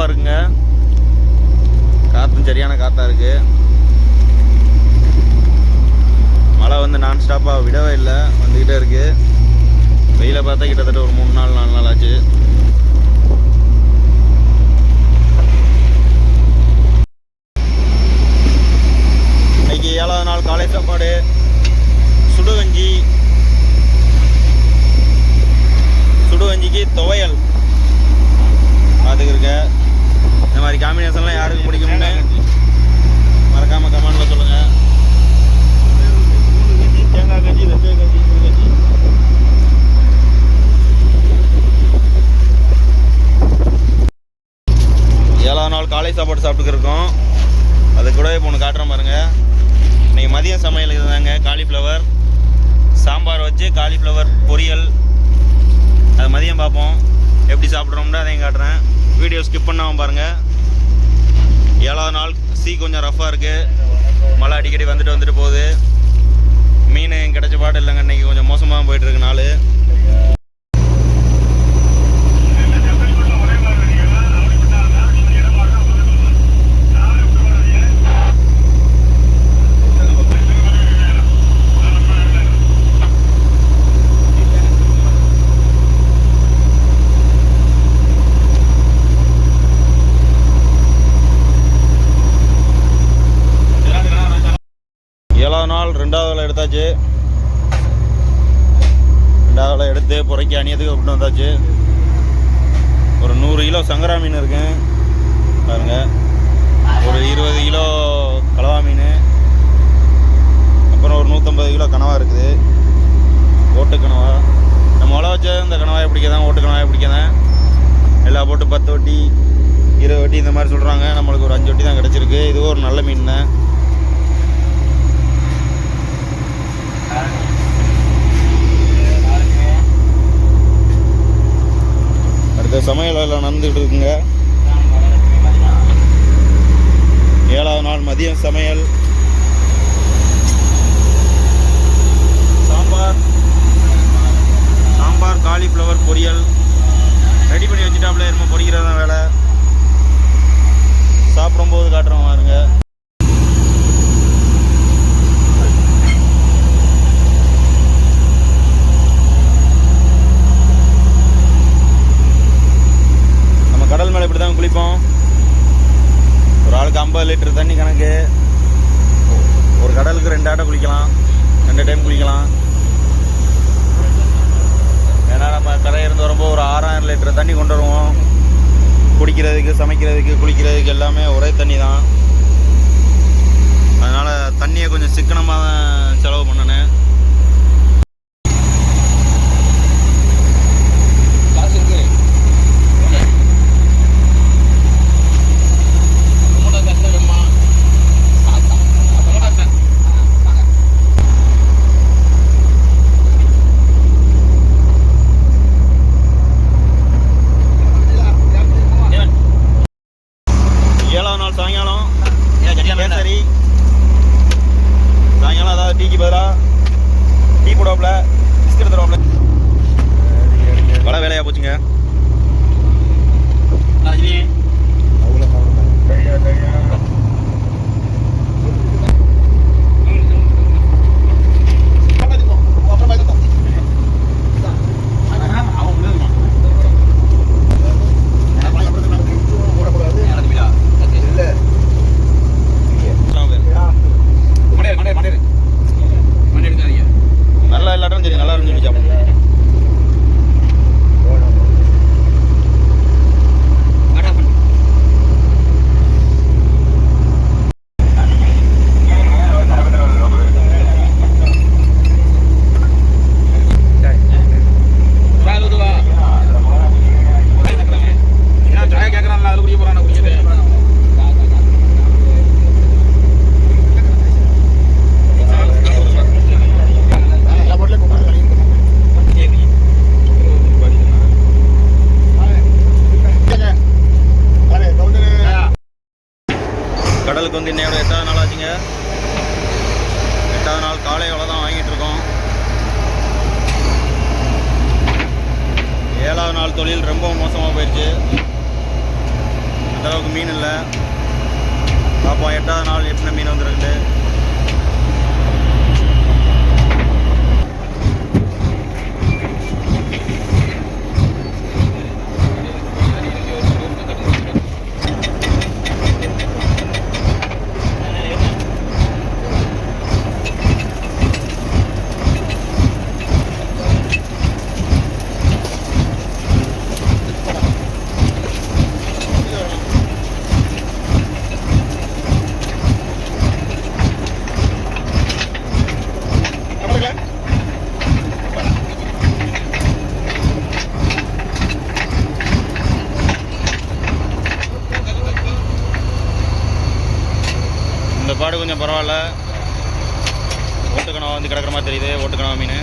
இருக்குங்க. காற்றும் சரியான காற்றா இருக்கு. மழை வந்து நான் ஸ்டாப்பாக விடவே இல்லை, வந்துக்கிட்டே இருக்கு. வெயிலை பார்த்தா கிட்டத்தட்ட ஒரு 3-4 நாள் ஆச்சு. இன்னைக்கு 7வது நாள் காலை சாப்பாடு சுடுகஞ்சிக்கு துவையல் பார்த்துக்கிருக்க. இந்த மாதிரி காம்பினேஷன்லாம் யாருக்கு பிடிக்கும்னு மறக்காமல் கமெண்டில் சொல்லுங்கள். தேங்காய் கஞ்சி, வெந்தய கஞ்சி, சுடுகஞ்சி. ஏழாவது நாள் காலை சாப்பாடு சாப்பிட்டுக்கிருக்கோம். அது கூடவே இப்போ ஒன்று காட்டுறேன் பாருங்கள். இன்றைக்கி மதியம் சமையல் இதுதாங்க. காலிஃப்ளவர் சாம்பார் வச்சு காலிஃப்ளவர் பொரியல். அது மதியம் பார்ப்போம் எப்படி சாப்பிட்றோம்னா அதையும் காட்டுறேன். வீடியோ ஸ்கிப் பண்ணாமல் பாருங்கள். 7வது நாள் கொஞ்சம் ரஃப்பாக இருக்குது. மழை அடிக்கடி வந்துட்டு போகுது. மீன் கிடைச்ச பாடு இல்லைங்க. இன்றைக்கி கொஞ்சம் மோசமாக போயிட்டுருக்கு நாள். நாள் 2வது வேலை எடுத்தாச்சு. 2வது வேலை எடுத்து புறக்கி அணியத்துக்கு விட்டு வந்தாச்சு. ஒரு 100 கிலோ சங்கரா மீன் இருக்கு பாருங்க. ஒரு 20 கிலோ கலவா மீன், அப்புறம் ஒரு 150 கிலோ கனவா இருக்குது. ஓட்டு கனவா நம்ம உழ வச்ச இந்த கனவாயை பிடிக்கதான், ஓட்டு கனவாயை பிடிக்கதான். எல்லா போட்டு 10 வட்டி 20 வட்டி இந்த மாதிரி சொல்கிறாங்க. நம்மளுக்கு ஒரு 5 வட்டி தான் கிடச்சிருக்கு. இதுவும் ஒரு நல்ல மீன் தான். அடுத்த சமையல் வேலை நடந்துகிட்டு இருக்குங்க. 7வது நாள் மதியம் சமையல் சாம்பார் காலிஃப்ளவர் பொரியல் ரெடி பண்ணி வச்சுட்டாப்புல. இரும பொரிக்கிறது தான் வேலை. சாப்பிடும்போது காட்டுறோம் பாருங்க. கடல் மேலே இப்படி தான் குளிப்போம். ஒரு ஆளுக்கு 50 லிட்டர் தண்ணி கணக்கு. ஒரு கடலுக்கு 2 ஆட்டை குளிக்கலாம், 2 டைம் குளிக்கலாம். ஏன்னா நம்ம கரையிருந்து வரும்போது ஒரு 6000 லிட்டர் தண்ணி கொண்டு வருவோம். குடிக்கிறதுக்கு, சமைக்கிறதுக்கு, குளிக்கிறதுக்கு எல்லாமே ஒரே தண்ணி தான். அதனால் தண்ணியை கொஞ்சம் சிக்கனமாக தான் செலவு பண்ணணும். சரி, சாயங்காலம் அதாவது டீக்கு பதிலாக டீ போடுவாப்புல, பிஸ்கட் தருவாப்புல. வலை வேலையாக போச்சுங்க. கடலுக்கு வந்து இன்னையோட 8வது நாள் ஆச்சுங்க. 8வது நாள் காலை வேலை தான் வாங்கிட்டு இருக்கோம். 7வது நாள் தொழில் ரொம்ப மோசமாக போயிடுச்சு. அந்தளவுக்கு மீன் இல்லை. பார்ப்போம் 8வது நாள் எத்தனை மீன் வந்துருக்கு. இந்த பாடு கொஞ்சம் பரவாயில்ல. ஓட்டுக்கணவா வந்து கிடக்கிற மாதிரி தெரியுது. ஓட்டுக்கணவா மீன்.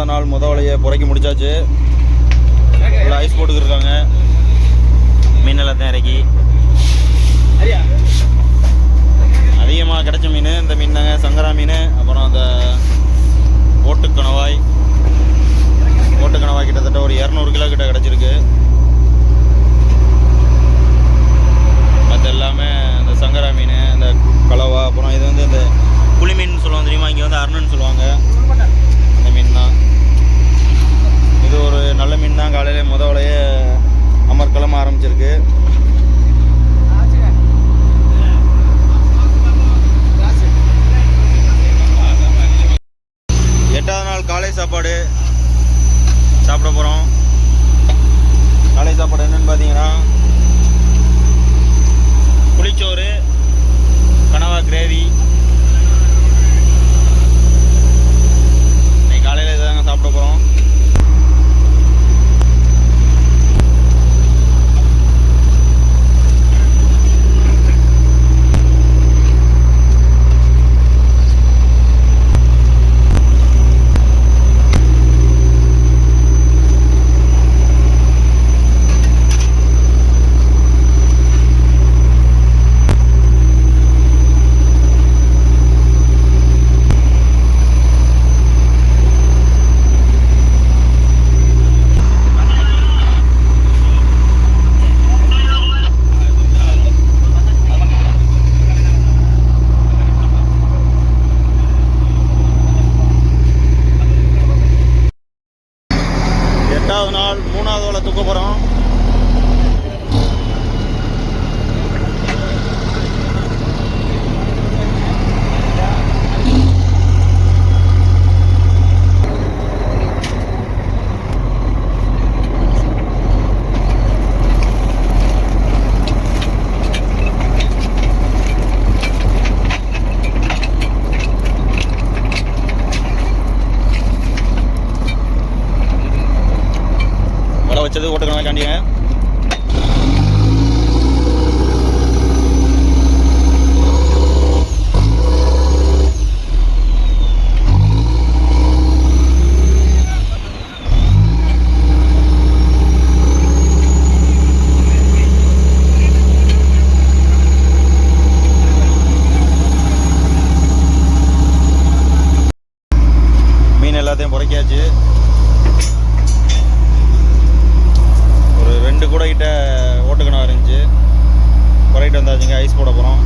நாள் முதல் வலையை புறக்கி முடிச்சாச்சு. ஃபுல்லாக ஐஸ் போட்டுக்கிருக்காங்க. மீன் எல்லாத்தையும் இறக்கி அதிகமாக கிடைச்ச மீன் இந்த மீன் தாங்க. சங்கரா மீன், அப்புறம் அந்த ஓட்டுக்கணவாய் கிட்டத்தட்ட ஒரு 200 கிலோ கிட்ட கிடச்சிருக்கு. மற்ற எல்லாமே இந்த சங்கரா மீன், இந்த கலவா, அப்புறம் இது வந்து இந்த புளி மீன் சொல்லுவாங்க தெரியுமா, இங்கே வந்து அருணுன்னு சொல்லுவாங்க. அந்த மீன் தான் இது. ஒரு நல்ல மீன் தான். காலையிலே முதலையே அமர்க்களமாக ஆரம்பிச்சிருக்கு. எட்டாவது நாள் காலை சாப்பாடு சாப்பிட போகிறோம். காலை சாப்பாடு என்னென்னு பார்த்தீங்கன்னா புளிச்சோறு, கனவா கிரேவி. இன்னைக்கு காலையில் இதை தாங்க சாப்பிட போகிறோம். எட்டாவது நாள் 3வது வலை தூக்க போகிறோம். வச்சது ஓட்டுக்கணும் காண்டிங்க. மீன் எல்லாத்தையும் புறக்கியாச்சு. ஒரு 2 கூட கிட்ட ஓட்டுக்கணும் இருந்துச்சு. புறக்கிட்டு வந்தாச்சுங்க. ஐஸ் போட போகிறோம்.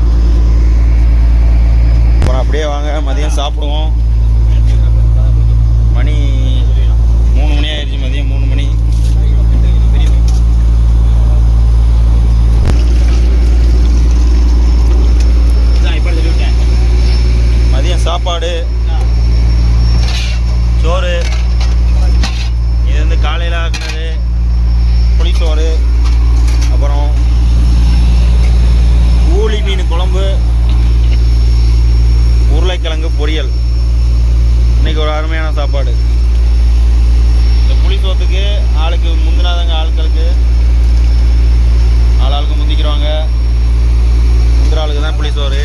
அப்புறம் அப்படியே வாங்க மதியம் மதியம் சாப்பிடுவோம். மணி 3 மணி ஆயிடுச்சு, மதியம் 3 மணி. மதியம் சாப்பாடு சோறு, இது வந்து காலையில் ஆக்குனது புளிச்சோறு, அப்புறம் ஊளி மீன் குழம்பு, உருளைக்கிழங்கு பொரியல். இன்னைக்கு ஒரு அருமையான சாப்பாடு. இந்த புளிசோத்துக்கு ஆளுக்கு முந்தினாதாங்க, ஆட்களுக்கு ஆளுக்கு முந்திக்கிறாங்க. முந்திர ஆளுக்கு தான் புளிசோறு.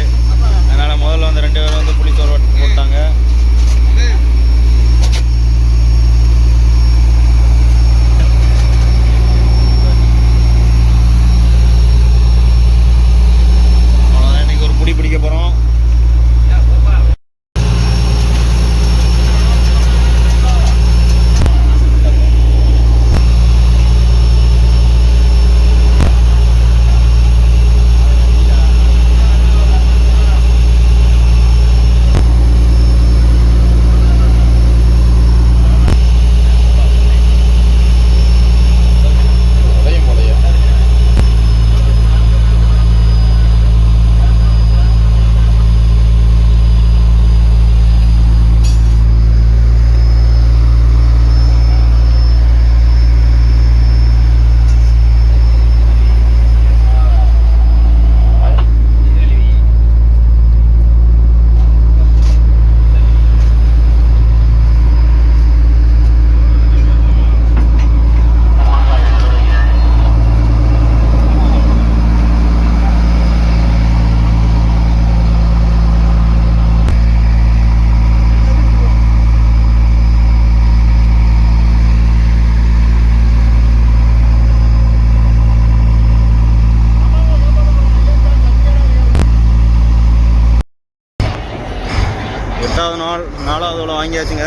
அதனால் முதல்ல வந்து 2 பேரும் வந்து புளிசோறு போட்டாங்க. அவ்வளோதான், இன்னைக்கு ஒரு புடி பிடிக்க போகிறோம். நாலாவது உள்ள வாங்கியாச்சுங்க.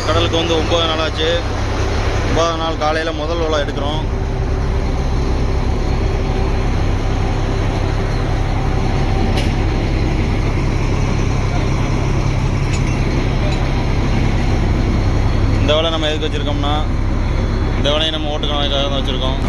கடலுக்கு வந்து 9 நாள் ஆச்சு. 9ஆவது நாள் காலையில் முதல் வலை எடுக்கிறோம். இந்த வலை நம்ம எதுக்கு வச்சுருக்கோம்னா, இந்த வலையை நம்ம ஓட்டுக்காக தான் வச்சுருக்கோம்.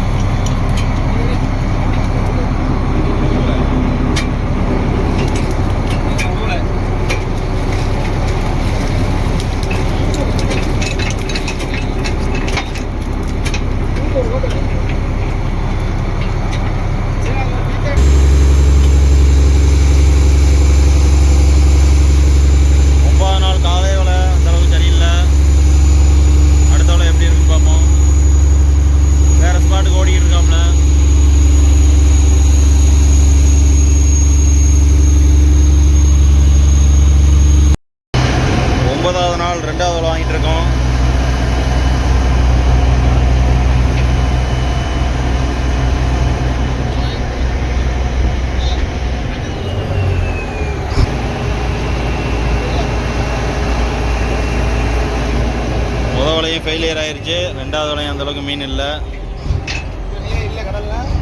ஓடிட்டு ஃபெயிலியர் ஆயிருச்சு. 2வது வலையும் அந்தளவுக்கு மீன் இல்லை. இல்லை கடலில்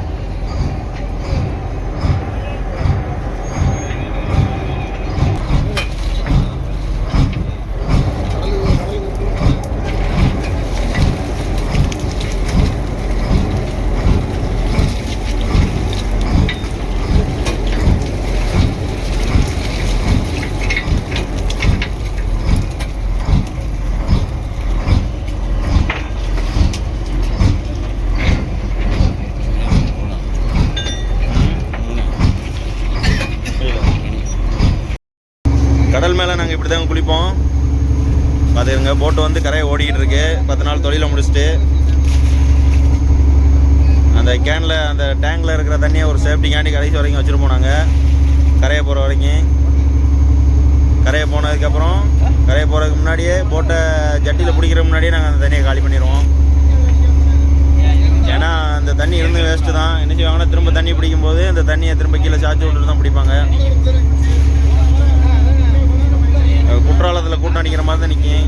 கடல் மேலே நாங்கள் இப்படி தான் குளிப்போம். பார்த்துருங்க, போட்டு வந்து கரையை ஓடிக்கிட்டு இருக்கு. 10 நாள் தொழிலை முடிச்சுட்டு அந்த கேனில் அந்த டேங்கில் இருக்கிற தண்ணியை ஒரு சேஃப்டிக்காண்டி கடைசி வரைக்கும் வச்சுருப்போம். நாங்கள் கரையை போகிற வரைக்கும். கரையை போனதுக்கப்புறம் கரையை போகிறதுக்கு முன்னாடியே போட்டை ஜட்டியில் பிடிக்கிற முன்னாடியே நாங்கள் அந்த தண்ணியை காலி பண்ணிடுவோம். ஏன்னா அந்த தண்ணி இருந்து வேஸ்ட்டு தான். என்ன செய்வாங்கன்னா, திரும்ப தண்ணி பிடிக்கும்போது அந்த தண்ணியை திரும்ப கீழே சாய்ச்சி விட்டுட்டு தான் பிடிப்பாங்க. குற்றாலத்தில் கூட்டம் அடிக்கிற மாதிரி தான் நிற்கும்.